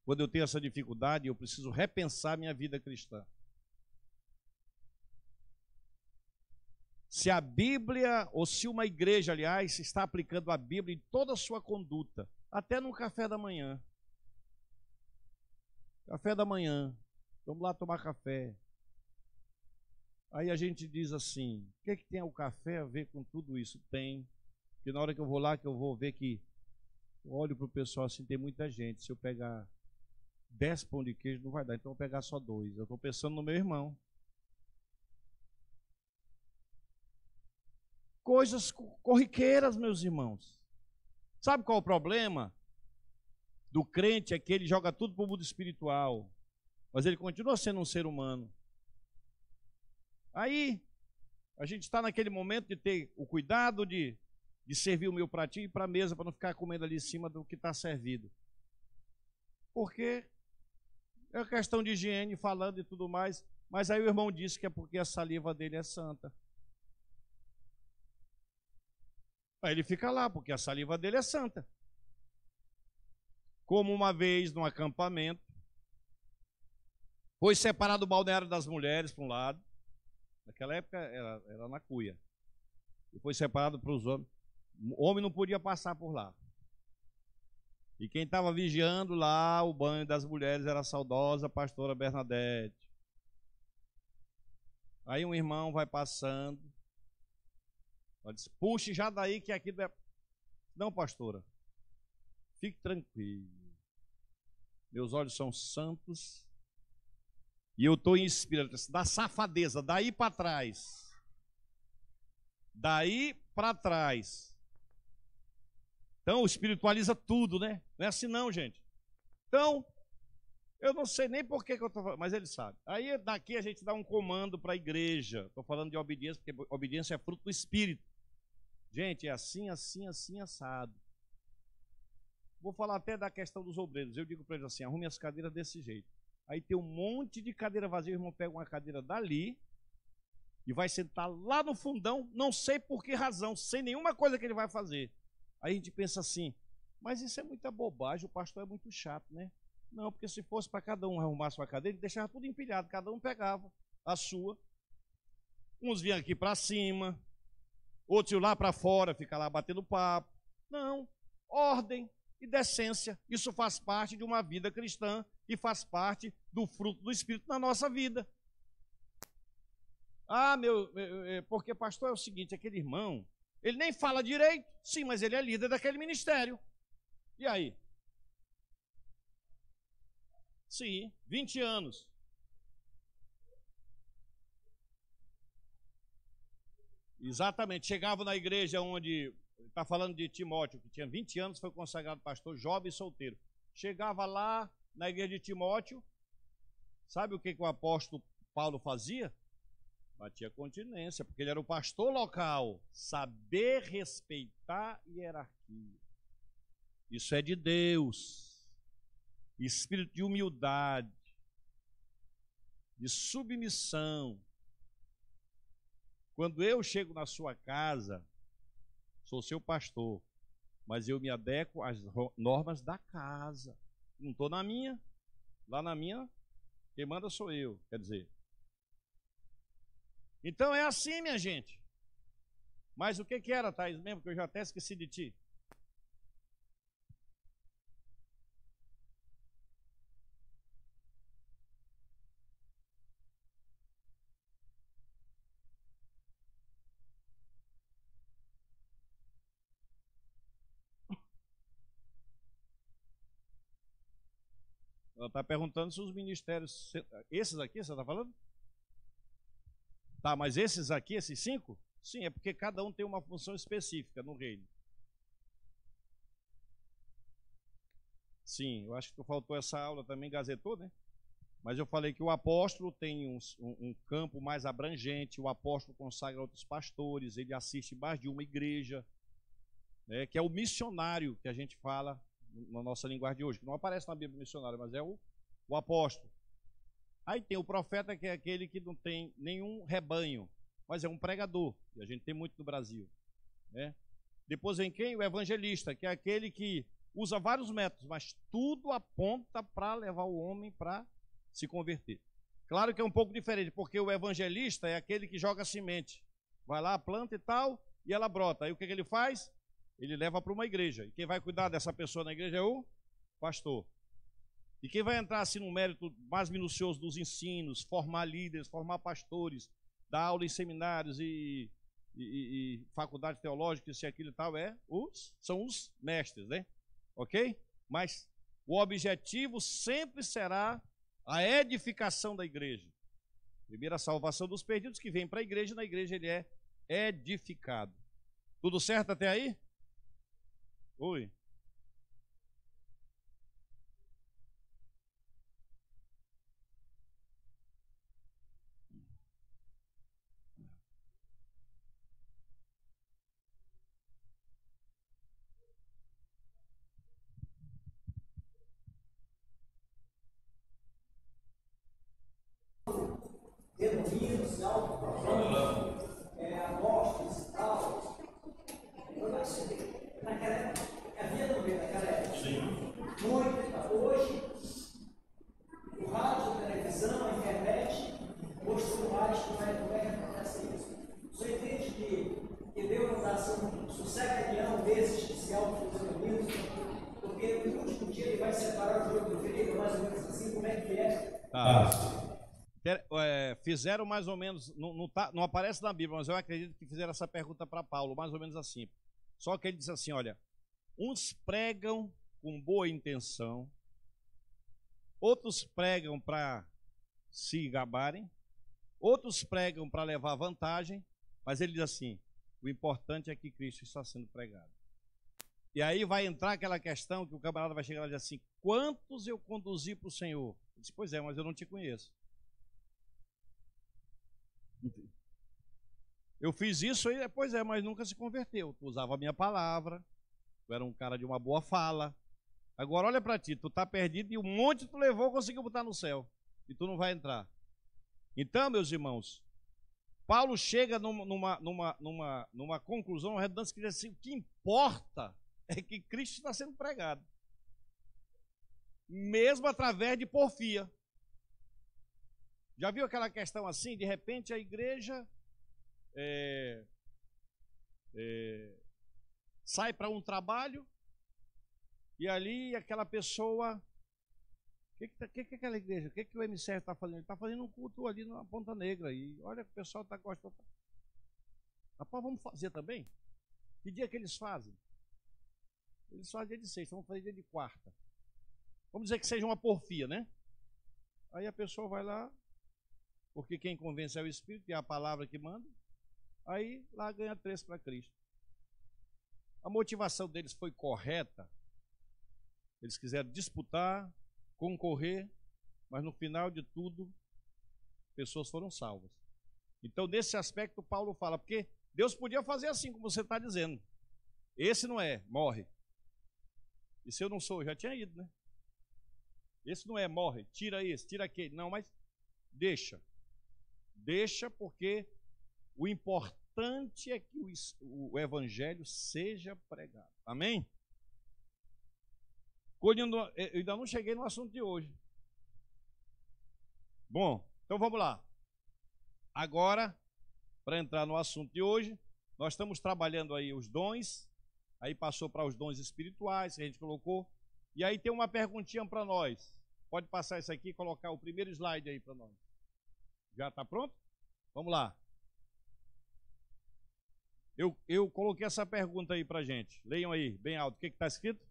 quando eu tenho essa dificuldade, eu preciso repensar minha vida cristã. Se a Bíblia, ou se uma igreja, aliás, está aplicando a Bíblia em toda a sua conduta, até no café da manhã. Café da manhã, vamos lá tomar café. Aí a gente diz assim, o que é que tem o café a ver com tudo isso? Tem, porque na hora que eu vou lá, que eu vou ver que, eu olho para o pessoal assim, tem muita gente, se eu pegar 10 pão de queijo não vai dar, então eu vou pegar só 2. Eu estou pensando no meu irmão. Coisas corriqueiras, meus irmãos. Sabe qual é o problema do crente? É que ele joga tudo para o mundo espiritual, mas ele continua sendo um ser humano. Aí, a gente está naquele momento de ter o cuidado de servir o meu pratinho para a mesa, para não ficar comendo ali em cima do que está servido. Porque é questão de higiene, falando e tudo mais, mas aí o irmão disse que é porque a saliva dele é santa. Aí ele fica lá, porque a saliva dele é santa. Como uma vez, num acampamento, foi separado o balneário das mulheres para um lado, naquela época era na cuia, e foi separado para os homens. O homem não podia passar por lá. E quem estava vigiando lá o banho das mulheres era a saudosa pastora Bernadette. Aí um irmão vai passando, ela diz, puxe já daí que aqui não é... Não, pastora, fique tranquilo. Meus olhos são santos e eu estou em espírito da safadeza, daí para trás. Daí para trás. Então, espiritualiza tudo, né? Não é assim não, gente. Então, eu não sei nem por que eu estou falando, mas ele sabe. Aí daqui a gente dá um comando para a igreja. Estou falando de obediência, porque obediência é fruto do Espírito. Gente, é assim, assim, assim, assado. Vou falar até da questão dos obreiros. Eu digo para eles assim, arrume as cadeiras desse jeito. Aí tem um monte de cadeira vazia, o irmão pega uma cadeira dali e vai sentar lá no fundão, não sei por que razão, sem nenhuma coisa que ele vai fazer. Aí a gente pensa assim, mas isso é muita bobagem, o pastor é muito chato, né? Não, porque se fosse para cada um arrumar a sua cadeira, ele deixava tudo empilhado, cada um pegava a sua. Uns vinham aqui para cima, outros iam lá para fora, ficar lá batendo papo. Não, ordem e decência, isso faz parte de uma vida cristã e faz parte do fruto do Espírito na nossa vida. Ah, porque pastor é o seguinte, aquele irmão, ele nem fala direito, sim, mas ele é líder daquele ministério. E aí? Sim, 20 anos. Exatamente, chegava na igreja onde, está falando de Timóteo, que tinha 20 anos, foi consagrado pastor, jovem e solteiro. Chegava lá na igreja de Timóteo, sabe o que o apóstolo Paulo fazia? Batia continência, porque ele era o pastor local. Saber respeitar hierarquia. Isso é de Deus. Espírito de humildade, de submissão. Quando eu chego na sua casa, sou seu pastor, mas eu me adequo às normas da casa. Não estou na minha. Lá na minha, quem manda sou eu, quer dizer. Então é assim, minha gente. Mas o que era, Thaís, mesmo? Que eu já até esqueci de ti. Ela está perguntando se os ministérios... Esses aqui, você está falando? Tá, mas esses aqui, esses 5? Sim, é porque cada um tem uma função específica no reino. Sim, eu acho que faltou essa aula também, gazetou, né? Mas eu falei que o apóstolo tem um campo mais abrangente, o apóstolo consagra outros pastores, ele assiste mais de uma igreja, né, que é o missionário que a gente fala na nossa linguagem de hoje, que não aparece na Bíblia missionário, mas é o apóstolo. Aí tem o profeta, que é aquele que não tem nenhum rebanho, mas é um pregador, e a gente tem muito no Brasil, né? Depois vem quem? O evangelista, que é aquele que usa vários métodos, mas tudo aponta para levar o homem para se converter. Claro que é um pouco diferente, porque o evangelista é aquele que joga semente. Vai lá, planta e tal, e ela brota. Aí o que ele faz? Ele leva para uma igreja. E quem vai cuidar dessa pessoa na igreja é o pastor. E quem vai entrar assim no mérito mais minucioso dos ensinos, formar líderes, formar pastores, dar aula em seminários e faculdades teológicas, isso e aquilo e tal, são os mestres, né? Ok? Mas o objetivo sempre será a edificação da igreja. Primeiro, a salvação dos perdidos, que vem para a igreja, e na igreja ele é edificado. Tudo certo até aí? Oi. Denominos, autoproclamados, apóstolos e tal. Naquela época, havia no meio daquela época. Sim. Muito. Hoje, o rádio, a televisão, a internet, mostrou mais como é que acontece isso. Você entende que Deus não dá sossego desses que se autoproclamam, porque no último dia ele vai separar o jogo do trigo, mais ou menos assim, como é que é? Fizeram mais ou menos, não aparece na Bíblia, mas eu acredito que fizeram essa pergunta para Paulo, mais ou menos assim. Só que ele disse assim, olha, uns pregam com boa intenção, outros pregam para se gabarem, outros pregam para levar vantagem, mas ele diz assim, o importante é que Cristo está sendo pregado. E aí vai entrar aquela questão que o camarada vai chegar lá e dizer assim, quantos eu conduzi para o Senhor? Ele disse, pois é, mas eu não te conheço. Eu fiz isso aí, pois é, mas nunca se converteu. Tu usava a minha palavra, tu era um cara de uma boa fala. Agora olha para ti, tu tá perdido e um monte tu levou, conseguiu botar no céu. E tu não vai entrar. Então, meus irmãos, Paulo chega numa conclusão, uma redundância, que diz assim, o que importa é que Cristo está sendo pregado. Mesmo através de porfia. Já viu aquela questão assim, de repente a igreja sai para um trabalho e ali aquela pessoa, o que aquela igreja, o que o MCR está fazendo? Ele está fazendo um culto ali na Ponta Negra e olha que o pessoal está gostando. Rapaz, vamos fazer também? Que dia que eles fazem? Eles fazem dia de sexta, vamos fazer dia de quarta. Vamos dizer que seja uma porfia, né? Aí a pessoa vai lá, porque quem convence é o Espírito, é a palavra que manda, aí lá ganha 3 para Cristo. A motivação deles foi correta, eles quiseram disputar, concorrer, mas no final de tudo, pessoas foram salvas. Então, nesse aspecto, Paulo fala, porque Deus podia fazer assim, como você está dizendo. Esse não é, morre. E se eu não sou, eu já tinha ido, né? Esse não é, morre, tira esse, tira aquele. Não, mas deixa. Deixa, porque o importante é que o evangelho seja pregado. Amém? Eu ainda não cheguei no assunto de hoje. Bom, então vamos lá. Agora, para entrar no assunto de hoje, nós estamos trabalhando aí os dons, aí passou para os dons espirituais que a gente colocou, e aí tem uma perguntinha para nós. Pode passar isso aqui e colocar o primeiro slide aí para nós. Já está pronto? Vamos lá. Eu coloquei essa pergunta aí para a gente. Leiam aí, bem alto. O que está escrito?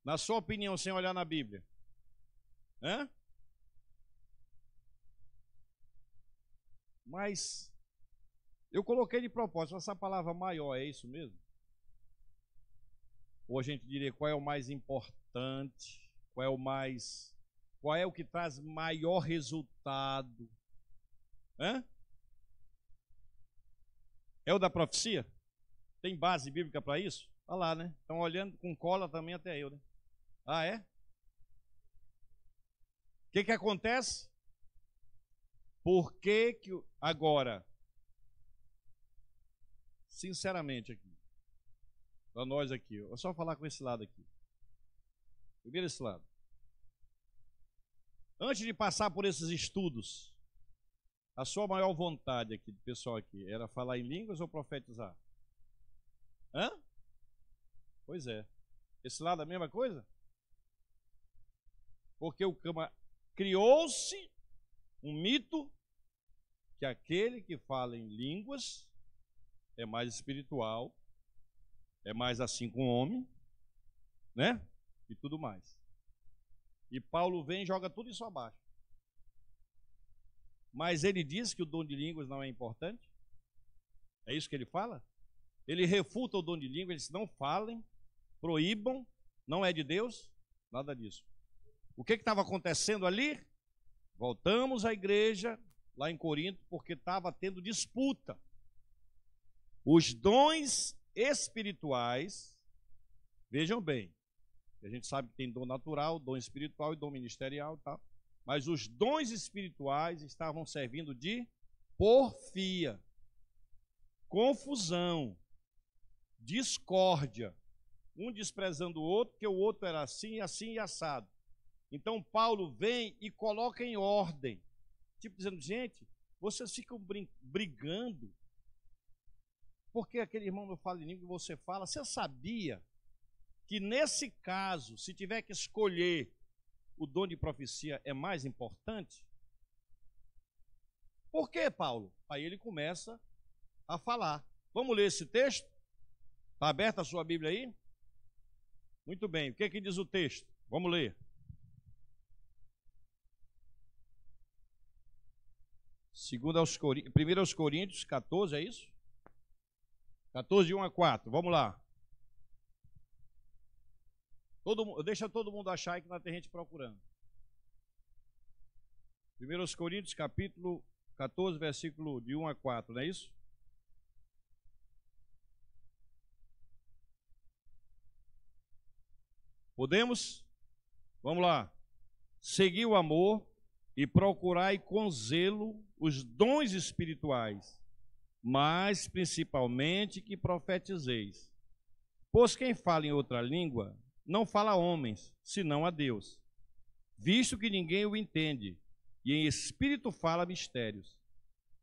Na sua opinião, sem olhar na Bíblia? Hã? Mas eu coloquei de propósito essa palavra maior, é isso mesmo? Ou a gente diria qual é o mais importante, qual é o que traz maior resultado? Hã? É o da profecia? Tem base bíblica para isso? Olha lá, né? Estão olhando com cola também até eu, né? Ah, é? O que acontece? Por que agora, sinceramente aqui, para nós aqui, vou só falar com esse lado aqui. Primeiro esse lado. Antes de passar por esses estudos, a sua maior vontade aqui, do pessoal aqui, era falar em línguas ou profetizar? Hã? Pois é. Esse lado é a mesma coisa? Porque o cama criou-se um mito que aquele que fala em línguas é mais espiritual, é mais assim com o homem, né? E tudo mais. E Paulo vem e joga tudo isso abaixo. Mas ele diz que o dom de línguas não é importante? É isso que ele fala? Ele refuta o dom de línguas, ele diz: não falem, proíbam, não é de Deus? Nada disso. O que estava acontecendo ali? Voltamos à igreja lá em Corinto, porque estava tendo disputa. Os dons espirituais, vejam bem, a gente sabe que tem dom natural, dom espiritual e dom ministerial, tá? Mas os dons espirituais estavam servindo de porfia, confusão, discórdia, um desprezando o outro, porque o outro era assim, assim e assado. Então Paulo vem e coloca em ordem, tipo dizendo: gente, vocês ficam brigando, porque aquele irmão não fala em língua e você fala. Você sabia que nesse caso, se tiver que escolher, o dom de profecia é mais importante? Por quê, Paulo? Aí ele começa a falar. Vamos ler esse texto? Está aberta a sua Bíblia aí? Muito bem, o que que diz o texto? Vamos ler. 1 Coríntios 14, é isso? 14, de 1 a 4, vamos lá. Deixa todo mundo achar aí que não tem gente procurando. 1 Coríntios capítulo 14, versículo de 1 a 4, não é isso? Podemos? Vamos lá. Segui o amor e procurai com zelo os dons espirituais, mas principalmente que profetizeis. Pois quem fala em outra língua não fala a homens, senão a Deus, visto que ninguém o entende, e em espírito fala mistérios.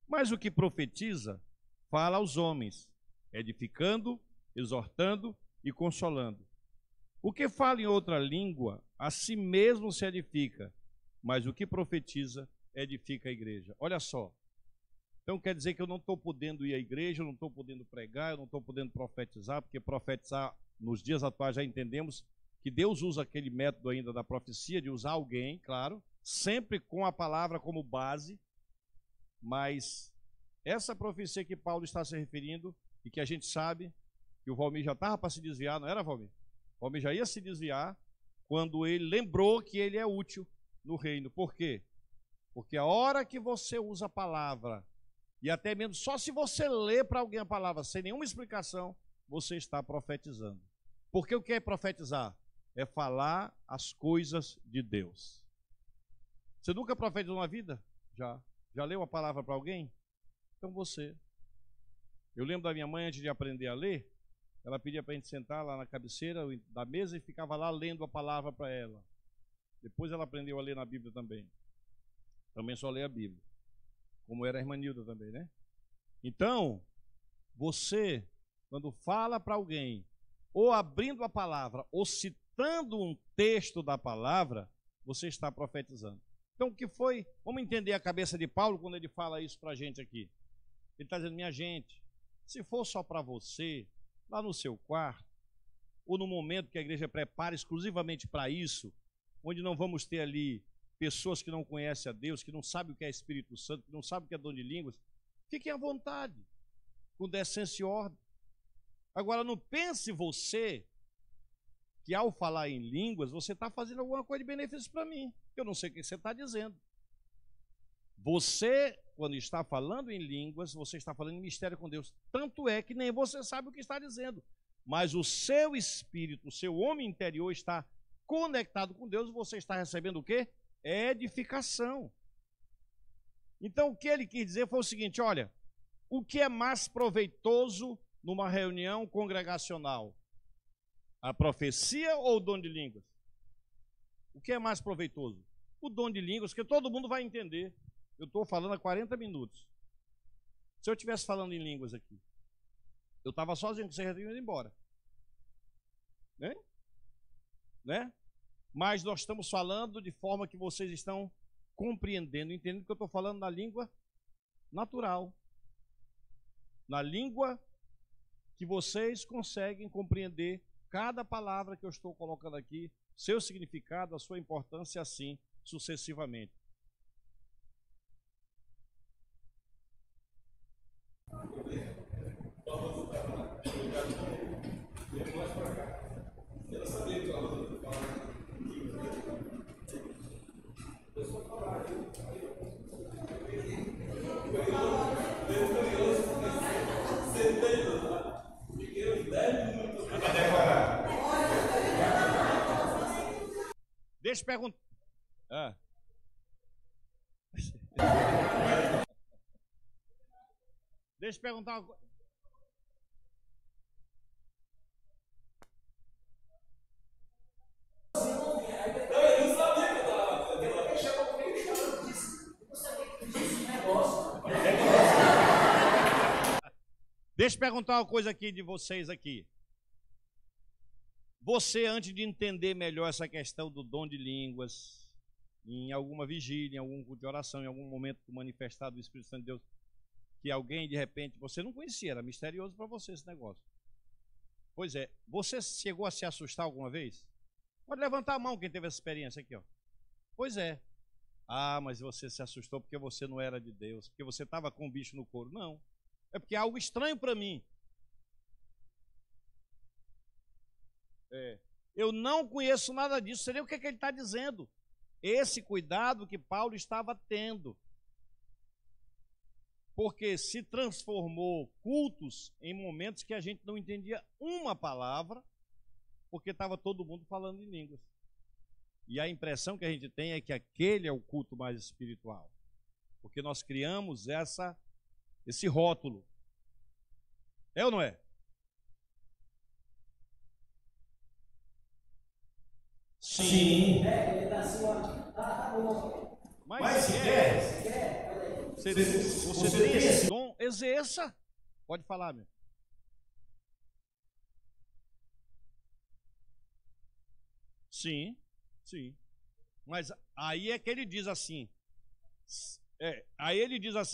Mas o que profetiza, fala aos homens, edificando, exortando e consolando. O que fala em outra língua, a si mesmo se edifica, mas o que profetiza, edifica a igreja. Olha só. Então quer dizer que eu não estou podendo ir à igreja, eu não estou podendo pregar, eu não estou podendo profetizar, porque profetizar, nos dias atuais já entendemos que Deus usa aquele método ainda da profecia, de usar alguém, claro, sempre com a palavra como base, mas essa profecia que Paulo está se referindo, e que a gente sabe que o Valmir já estava para se desviar, não era, Valmir? O Valmir já ia se desviar quando ele lembrou que ele é útil no reino. Por quê? Porque a hora que você usa a palavra, e até mesmo só se você lê para alguém a palavra sem nenhuma explicação, você está profetizando. Porque o que é profetizar? É falar as coisas de Deus. Você nunca profetizou na vida? Já. Já leu a palavra para alguém? Então você. Eu lembro da minha mãe, antes de aprender a ler, ela pedia para a gente sentar lá na cabeceira da mesa e ficava lá lendo a palavra para ela. Depois ela aprendeu a ler na Bíblia também. Também só lê a Bíblia. Como era a irmã Nilda também, né? Então, você, quando fala para alguém, ou abrindo a palavra, ou citando um texto da palavra, você está profetizando. Então, o que foi? Vamos entender a cabeça de Paulo quando ele fala isso para a gente aqui. Ele está dizendo: minha gente, se for só para você, lá no seu quarto, ou no momento que a igreja prepara exclusivamente para isso, onde não vamos ter ali pessoas que não conhecem a Deus, que não sabem o que é Espírito Santo, que não sabem o que é dom de línguas, fiquem à vontade, com decência e ordem. Agora, não pense você que ao falar em línguas, você está fazendo alguma coisa de benefício para mim. Eu não sei o que você está dizendo. Você, quando está falando em línguas, você está falando em mistério com Deus. Tanto é que nem você sabe o que está dizendo. Mas o seu espírito, o seu homem interior está conectado com Deus, você está recebendo o quê? Edificação. Então, o que ele quis dizer foi o seguinte, olha, o que é mais proveitoso numa reunião congregacional? A profecia ou o dom de línguas? O que é mais proveitoso? O dom de línguas, que todo mundo vai entender. Eu estou falando há 40 minutos. Se eu estivesse falando em línguas aqui, eu estava sozinho, que você já tinha ido embora. Né? Mas nós estamos falando de forma que vocês estão compreendendo, entendendo que eu estou falando na língua natural. Na língua que vocês conseguem compreender cada palavra que eu estou colocando aqui, seu significado, a sua importância, assim sucessivamente. Deixa eu perguntar. Deixa eu perguntar uma coisa. Deixa eu perguntar uma coisa aqui de vocês aqui. Você, antes de entender melhor essa questão do dom de línguas, em alguma vigília, em algum culto de oração, em algum momento manifestado do Espírito Santo de Deus, que alguém, de repente, você não conhecia, era misterioso para você esse negócio. Pois é, você chegou a se assustar alguma vez? Pode levantar a mão quem teve essa experiência aqui, ó. Pois é. Ah, mas você se assustou porque você não era de Deus, porque você estava com um bicho no couro. Não. É porque é algo estranho para mim. Eu não conheço nada disso. Seria o que ele está dizendo. Esse cuidado que Paulo estava tendo. Porque se transformou cultos em momentos que a gente não entendia uma palavra, porque estava todo mundo falando em línguas. E a impressão que a gente tem é que aquele é o culto mais espiritual. Porque nós criamos esse rótulo. É ou não é? Sim. Mas se quer, você tem esse dom, exerça. Pode falar, meu. Sim, sim. Mas aí é que ele diz assim,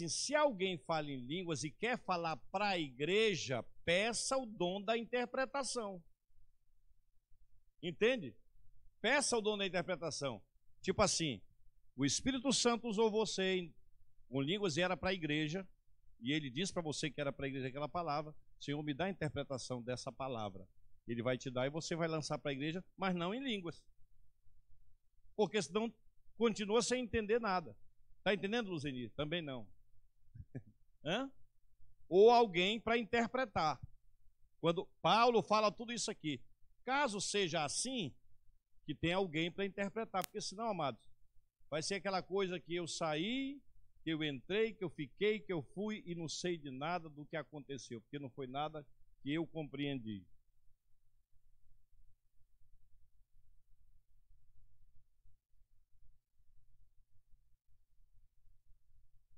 se alguém fala em línguas e quer falar para a igreja, peça o dom da interpretação. Entende? Peça o dom da interpretação. Tipo assim, o Espírito Santo usou você com línguas e era para a igreja, e ele disse para você que era para a igreja aquela palavra, Senhor, me dá a interpretação dessa palavra. Ele vai te dar e você vai lançar para a igreja, mas não em línguas. Porque senão continua sem entender nada. Está entendendo, Luzeni? Também não. Ou alguém para interpretar. Quando Paulo fala tudo isso aqui. Caso seja assim, que tem alguém para interpretar. Porque senão, amados, vai ser aquela coisa que eu saí, que eu entrei, que eu fiquei, que eu fui e não sei de nada do que aconteceu. Porque não foi nada que eu compreendi.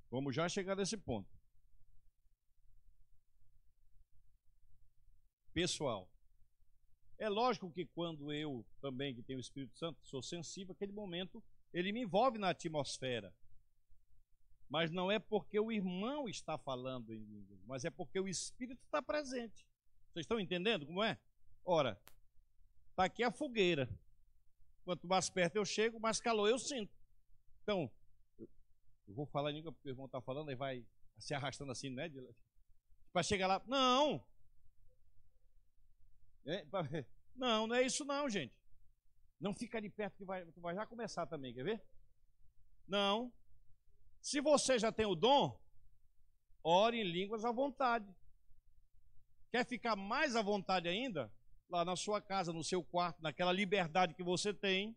Vamos já chegar nesse ponto. Pessoal, é lógico que quando eu também, que tenho o Espírito Santo, sou sensível, aquele momento, ele me envolve na atmosfera. Mas não é porque o irmão está falando em língua, mas é porque o Espírito está presente. Vocês estão entendendo como é? Ora, Está aqui a fogueira. Quanto mais perto eu chego, mais calor eu sinto. Então, eu vou falar em língua porque o irmão está falando, aí vai se arrastando assim, né? Para chegar lá. Não! Não, não é isso não, gente. Não fica de perto que tu vai já começar também, quer ver? Não. Se você já tem o dom, ore em línguas à vontade. Quer ficar mais à vontade ainda? Lá na sua casa, no seu quarto, naquela liberdade que você tem.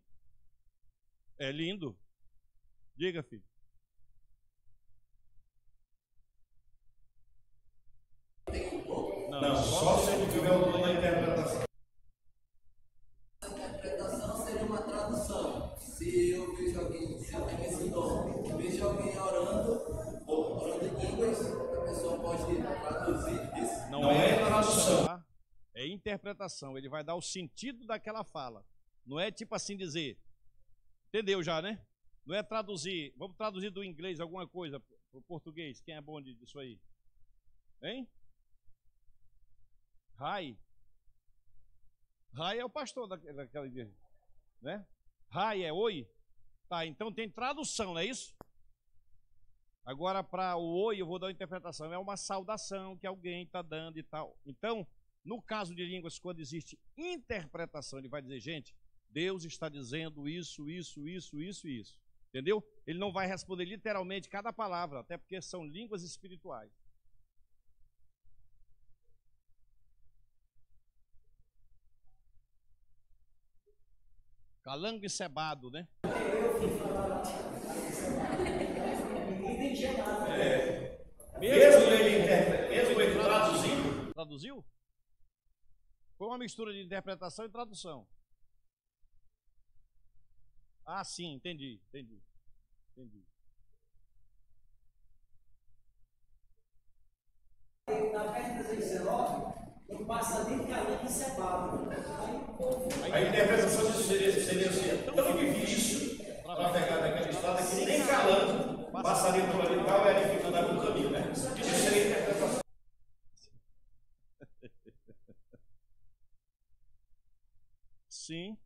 É lindo. Diga, filho. Não, só se ele tiver o dom da interpretação. A interpretação seria uma tradução. Se eu vejo alguém, se eu tenho esse dom, eu vejo alguém orando em línguas, a pessoa pode traduzir isso. Não é tradução, tá? É interpretação. Ele vai dar o sentido daquela fala. Não é tipo assim dizer. Entendeu já, né? Não é traduzir. Vamos traduzir do inglês alguma coisa para o português. Quem é bom disso aí? Hein? Rai. Rai é o pastor daquela igreja, né? Rai é oi. Tá, então tem tradução, não é isso? Agora, para o oi, eu vou dar uma interpretação. É uma saudação que alguém está dando e tal. Então, no caso de línguas, quando existe interpretação, ele vai dizer, gente, Deus está dizendo isso, isso, isso, isso e isso. Entendeu? Ele não vai responder literalmente cada palavra, até porque são línguas espirituais. Calango encebado, né? Mesmo ele traduzindo. Traduziu? Foi uma mistura de interpretação e tradução. Ah, sim, entendi. Na página 319, ele passa ali calango encebado. A interpretação disso seria assim, tão difícil para pegar naquela estrada que nem calando passaria por ali e tal, é a dificuldade do caminho, né? Isso seria a interpretação. Sim.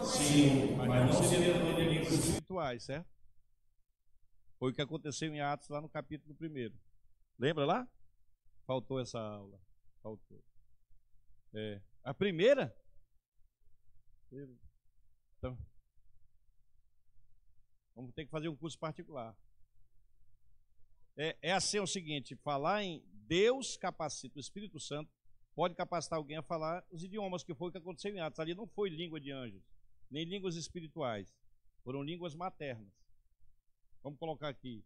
Sim, mas não seria dom de línguas Espirituais, certo? Foi o que aconteceu em Atos, lá no capítulo 1. Lembra lá? Faltou essa aula. Faltou. A primeira? Então, vamos ter que fazer um curso particular. É assim o seguinte, falar em Deus capacita, o Espírito Santo pode capacitar alguém a falar os idiomas, que foi o que aconteceu em Atos. Ali não foi língua de anjos, nem línguas espirituais, foram línguas maternas. Vamos colocar aqui,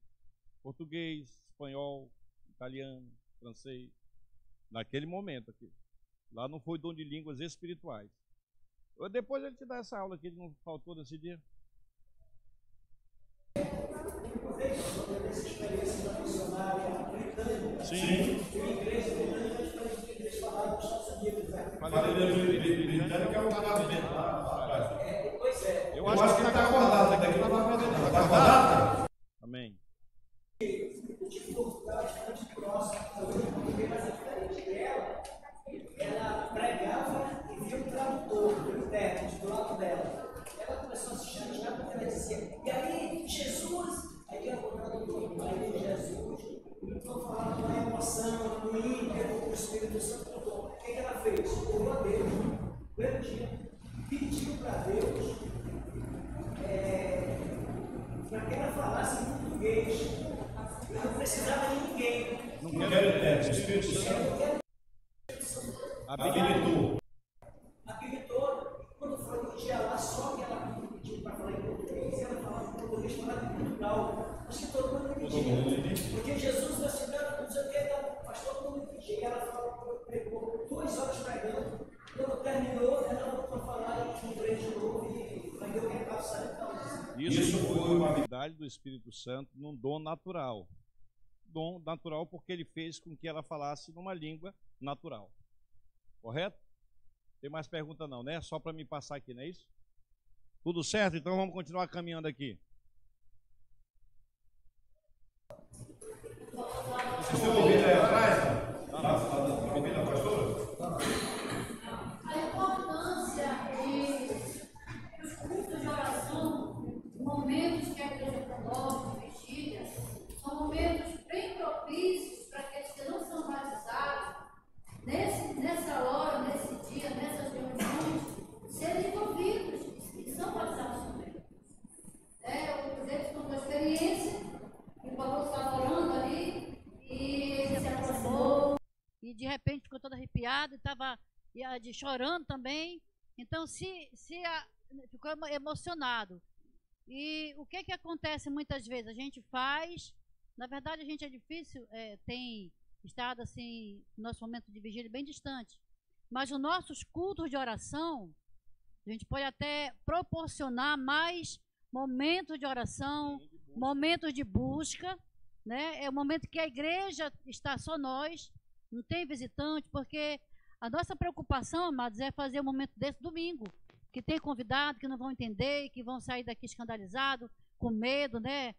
português, espanhol, italiano, francês, naquele momento aqui. Lá não foi dom de línguas espirituais. Depois ele te dá essa aula aqui, ele não faltou nesse dia. Sim. Britânica é o canal dentro lá. Eu Eu acho que ele está acordado daqui, não está fazendo nada. Está acordado? Amém. Ela pregava e via um tradutor do intérprete do lado dela. Ela começou a se chatear porque ela dizia, e aí, Jesus? Aí ela o tradutor, aí Jesus. Então falava de uma emoção, do ímpeto, do Espírito Santo. O que ela fez? Orou a Deus. Primeiro dia, pediu para Deus para que ela falasse em português. Eu não precisava de ninguém. Não quero intérprete, o Espírito Santo habilitou. Habilitou. Quando foi um dia lá, só que ela pediu para falar em português, ela falava em português, falava em Portugal. Acho que todo mundo entendia. Porque Jesus na cidade, não sei o que, mas todo mundo entendia. E ela falou, pregou 2 horas pregando. Quando terminou, ela voltou a falar em inglês de novo e vai deu o recado saindo. Isso foi uma habilidade do Espírito Santo num dom natural. dom natural, porque ele fez com que ela falasse numa língua natural. Correto? Tem mais pergunta não, né? Só para me passar aqui, não é isso? Tudo certo? Então vamos continuar caminhando aqui. Vocês estão ouvindo aí atrás? Estão ouvindo a pastora? A importância dos cultos de oração, momentos que a igreja promove, de vigília, são momentos bem propícios para aqueles que não são batizados, nessa hora, nesse dia, nessas reuniões, serem envolvidos e são batizados também. O Deus contou a experiência, o Paulo estava orando ali e ele se aproximou. E de repente ficou todo arrepiado e estava chorando também. Então ficou emocionado. E o que acontece muitas vezes? A gente faz, na verdade a gente é difícil, tem estado assim, nosso momento de vigília bem distante. Mas os nossos cultos de oração, a gente pode até proporcionar mais momentos de oração, momentos de busca, né? É o momento que a igreja está só nós, não tem visitante, porque a nossa preocupação, amados, é fazer um momento desse domingo, que tem convidado que não vão entender, que vão sair daqui escandalizados, com medo, né?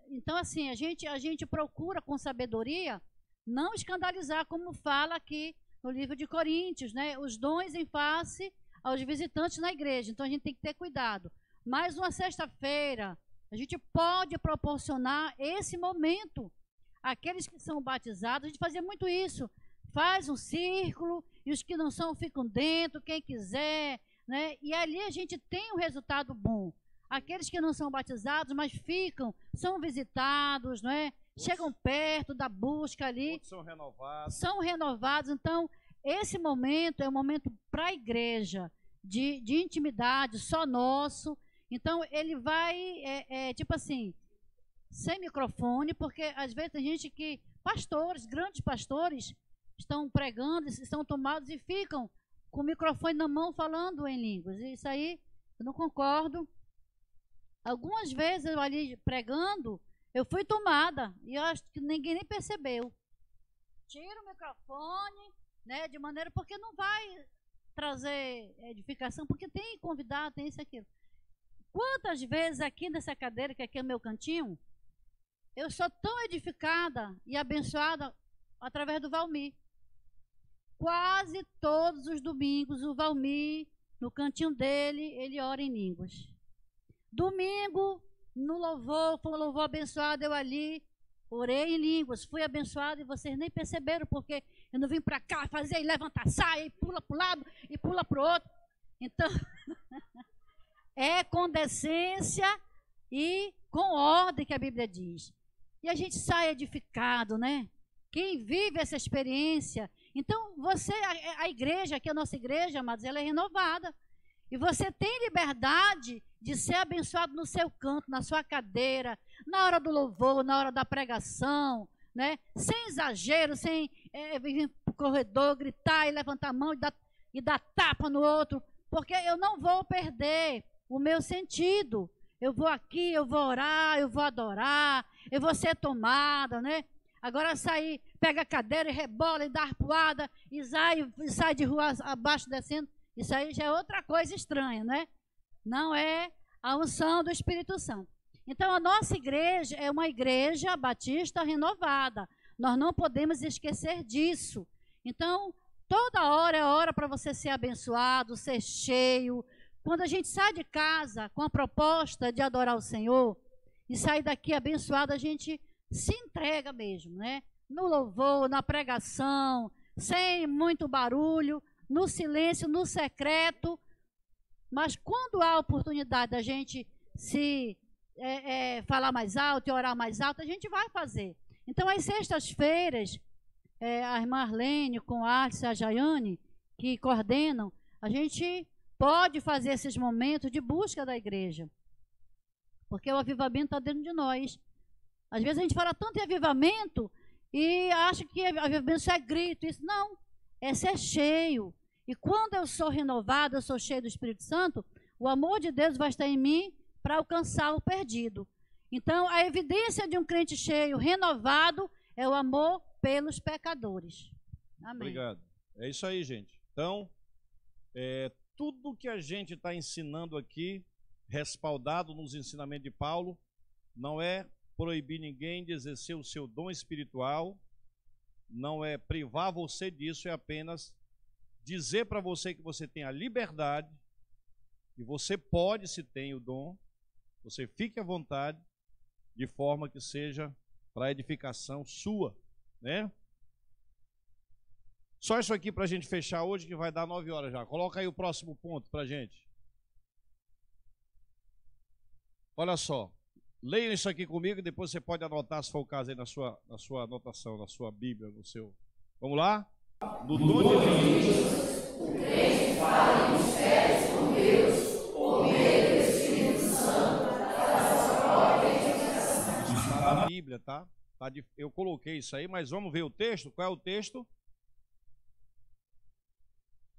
Então, assim, a gente procura com sabedoria não escandalizar, como fala aqui no livro de Coríntios, né? Os dons em face aos visitantes na igreja. Então, a gente tem que ter cuidado. Mas uma sexta-feira, a gente pode proporcionar esse momento. Aqueles que são batizados, a gente fazia muito isso. Faz um círculo, e os que não são ficam dentro, quem quiser, né? E ali a gente tem um resultado bom. Aqueles que não são batizados, mas ficam, são visitados, não é? Chegam perto da busca ali. São renovados. Então, esse momento é um momento para a igreja, de intimidade, só nosso. Então, ele vai, tipo assim, sem microfone, porque às vezes tem gente que, pastores, grandes pastores, estão pregando, estão tomados e ficam com o microfone na mão falando em línguas. Isso aí, eu não concordo. Algumas vezes eu ali pregando, eu fui tomada, e eu acho que ninguém nem percebeu. Tira o microfone, né, de maneira, porque não vai trazer edificação, porque tem convidado, tem isso e aquilo. Quantas vezes aqui nessa cadeira, que aqui é o meu cantinho, eu sou tão edificada e abençoada através do Valmir. Quase todos os domingos, o Valmir, no cantinho dele, ele ora em línguas. Domingo, no louvor, foi um louvor abençoado, eu ali, orei em línguas, fui abençoado e vocês nem perceberam, porque eu não vim para cá fazer e levantar saia, e pula para o lado, e pula para o outro. Então, é com decência e com ordem que a Bíblia diz. E a gente sai edificado, né? Quem vive essa experiência. Então, a igreja, aqui a nossa igreja, amados, ela é renovada. E você tem liberdade de ser abençoado no seu canto, na sua cadeira, na hora do louvor, na hora da pregação, né? Sem exagero, sem vir para o corredor, gritar e levantar a mão e dar tapa no outro, porque eu não vou perder o meu sentido. Eu vou aqui, eu vou orar, eu vou adorar, eu vou ser tomada, né? Agora sair, pega a cadeira e rebola e dá arpoada e sai de rua abaixo descendo, isso aí já é outra coisa estranha, né? Não é a unção do Espírito Santo. Então, a nossa igreja é uma igreja batista renovada. Nós não podemos esquecer disso. Então, toda hora é hora para você ser abençoado, ser cheio. Quando a gente sai de casa com a proposta de adorar o Senhor e sair daqui abençoado, a gente se entrega mesmo, né? No louvor, na pregação, sem muito barulho, no silêncio, no secreto. Mas quando há a oportunidade da gente se falar mais alto e orar mais alto, a gente vai fazer. Então, às sextas-feiras, a irmã Arlene com a Arce e a Jaiane, que coordenam, a gente pode fazer esses momentos de busca da igreja. Porque o avivamento está dentro de nós. Às vezes a gente fala tanto em avivamento e acha que avivamento só é grito. Isso não, é ser cheio. E quando eu sou renovado, eu sou cheio do Espírito Santo, o amor de Deus vai estar em mim para alcançar o perdido. Então, a evidência de um crente cheio, renovado, é o amor pelos pecadores. Amém. Obrigado. É isso aí, gente. Então, tudo que a gente está ensinando aqui, respaldado nos ensinamentos de Paulo, não é proibir ninguém de exercer o seu dom espiritual, não é privar você disso, é apenas dizer para você que você tem a liberdade, que você pode, se tem o dom, você fique à vontade, de forma que seja para edificação sua, né? Só isso aqui para a gente fechar hoje, que vai dar 9 horas já. Coloca aí o próximo ponto para a gente. Olha só. Leiam isso aqui comigo e depois você pode anotar, se for o caso, aí na sua anotação, na sua Bíblia, no seu... Vamos lá? No dom de línguas, o crente fala em mistérios com Deus, por meio do Espírito Santo, para sua própria edificação. Está na Bíblia, tá? Eu coloquei isso aí, mas vamos ver o texto. Qual é o texto?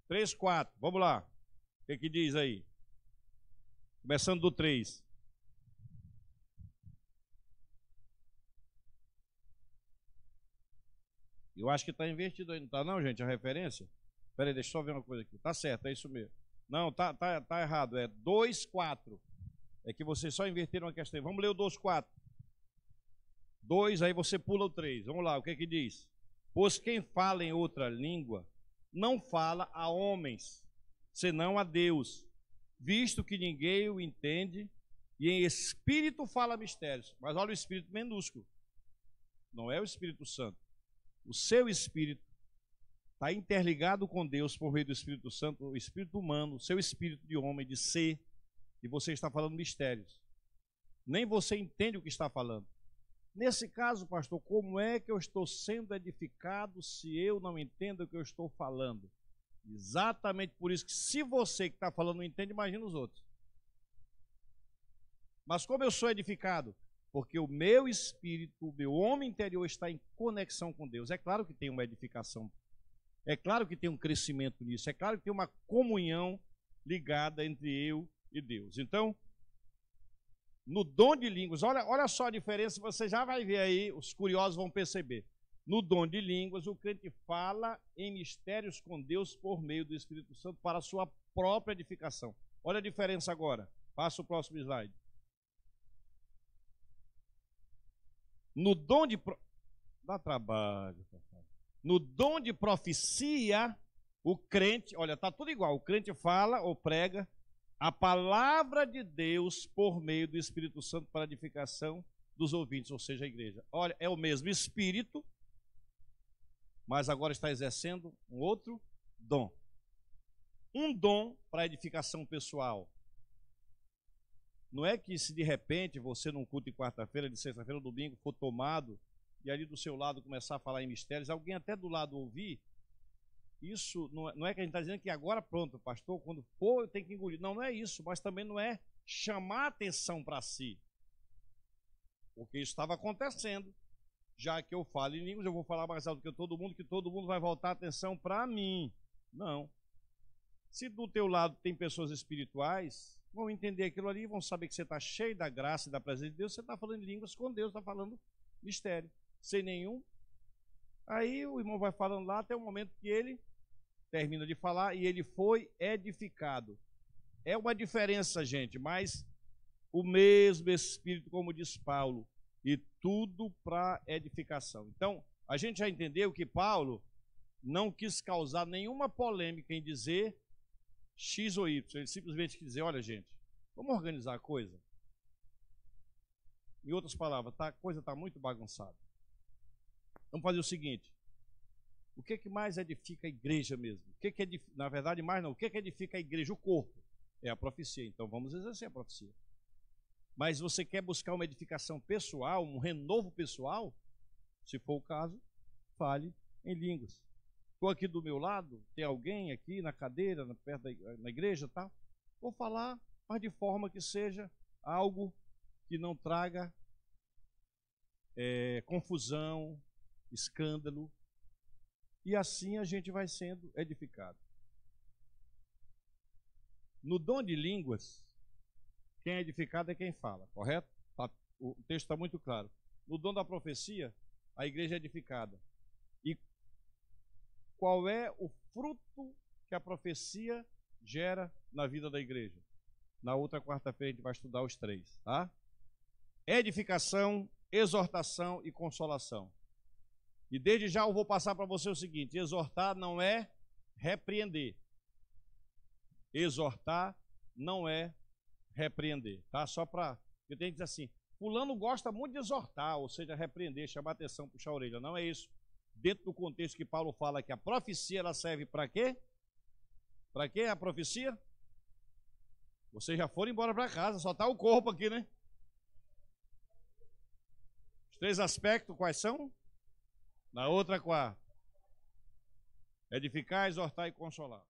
3:4. Vamos lá. O que diz aí? Começando do 3. Eu acho que está invertido aí, não está não, gente, a referência? Espera aí, deixa eu só ver uma coisa aqui. Tá certo, é isso mesmo. Não, tá errado, é 2:4. É que vocês só inverteram a questão. Vamos ler o 2:4. 2, aí você pula o 3. Vamos lá, o que diz? Pois quem fala em outra língua não fala a homens, senão a Deus, visto que ninguém o entende, e em espírito fala mistérios. Mas olha o espírito minúsculo. Não é o Espírito Santo. O seu espírito está interligado com Deus por meio do Espírito Santo, o espírito humano, o seu espírito de homem, de ser, e você está falando mistérios. Nem você entende o que está falando. Nesse caso, pastor, como é que eu estou sendo edificado se eu não entendo o que eu estou falando? Exatamente por isso que, se você que está falando não entende, imagina os outros. Mas como eu sou edificado? Porque o meu espírito, o meu homem interior está em conexão com Deus. É claro que tem uma edificação, é claro que tem um crescimento nisso, é claro que tem uma comunhão ligada entre eu e Deus. Então, no dom de línguas, olha só a diferença, você já vai ver aí, os curiosos vão perceber. No dom de línguas, o crente fala em mistérios com Deus por meio do Espírito Santo para a sua própria edificação. Olha a diferença agora. Passa o próximo slide. No dom de... Dá trabalho. No dom de profecia, o crente... Olha, está tudo igual. O crente fala ou prega a palavra de Deus por meio do Espírito Santo para a edificação dos ouvintes, ou seja, a igreja. Olha, é o mesmo Espírito, mas agora está exercendo um outro dom. Um dom para a edificação pessoal. Não é que se de repente você num culto de quarta-feira, de sexta-feira ou domingo for tomado e ali do seu lado começar a falar em mistérios, alguém até do lado ouvir, isso não é que a gente está dizendo que agora pronto, pastor, quando for eu tenho que engolir. Não é isso, mas também não é chamar atenção para si. Porque isso estava acontecendo. Já que eu falo em línguas, eu vou falar mais alto que todo mundo vai voltar a atenção para mim. Não. Se do teu lado tem pessoas espirituais, vão entender aquilo ali, vão saber que você está cheio da graça e da presença de Deus, você está falando em línguas com Deus, está falando mistério, sem nenhum. Aí o irmão vai falando lá até o momento que ele termina de falar e ele foi edificado. É uma diferença, gente, mas o mesmo Espírito, como diz Paulo, e tudo para edificação. Então, a gente já entendeu que Paulo não quis causar nenhuma polêmica em dizer X ou Y. Ele simplesmente quis dizer, olha gente, vamos organizar a coisa. Em outras palavras, a coisa está muito bagunçada. Vamos fazer o seguinte, o que mais edifica a igreja mesmo? Na verdade, mais não, o que edifica a igreja? O corpo. É a profecia, então vamos exercer a profecia. Mas você quer buscar uma edificação pessoal, um renovo pessoal? Se for o caso, fale em línguas. Estou aqui do meu lado, tem alguém aqui na cadeira, perto na igreja, tá? Vou falar, mas de forma que seja algo que não traga confusão, escândalo, e assim a gente vai sendo edificado. No dom de línguas, quem é edificado é quem fala, correto? O texto está muito claro. No dom da profecia, a igreja é edificada. E qual é o fruto que a profecia gera na vida da igreja? Na outra quarta-feira a gente vai estudar os 3, tá? Edificação, exortação e consolação. E desde já eu vou passar para você o seguinte: exortar não é repreender. Exortar não é repreender, tá? Só para... Eu tenho que dizer assim, fulano gosta muito de exortar, ou seja, repreender, chamar atenção, puxar a orelha. Não é isso. Dentro do contexto que Paulo fala que a profecia, ela serve para quê? Para quê a profecia? Vocês já foram embora para casa, só está o corpo aqui, né? Os 3 aspectos quais são? Na outra quarta. Edificar, exortar e consolar.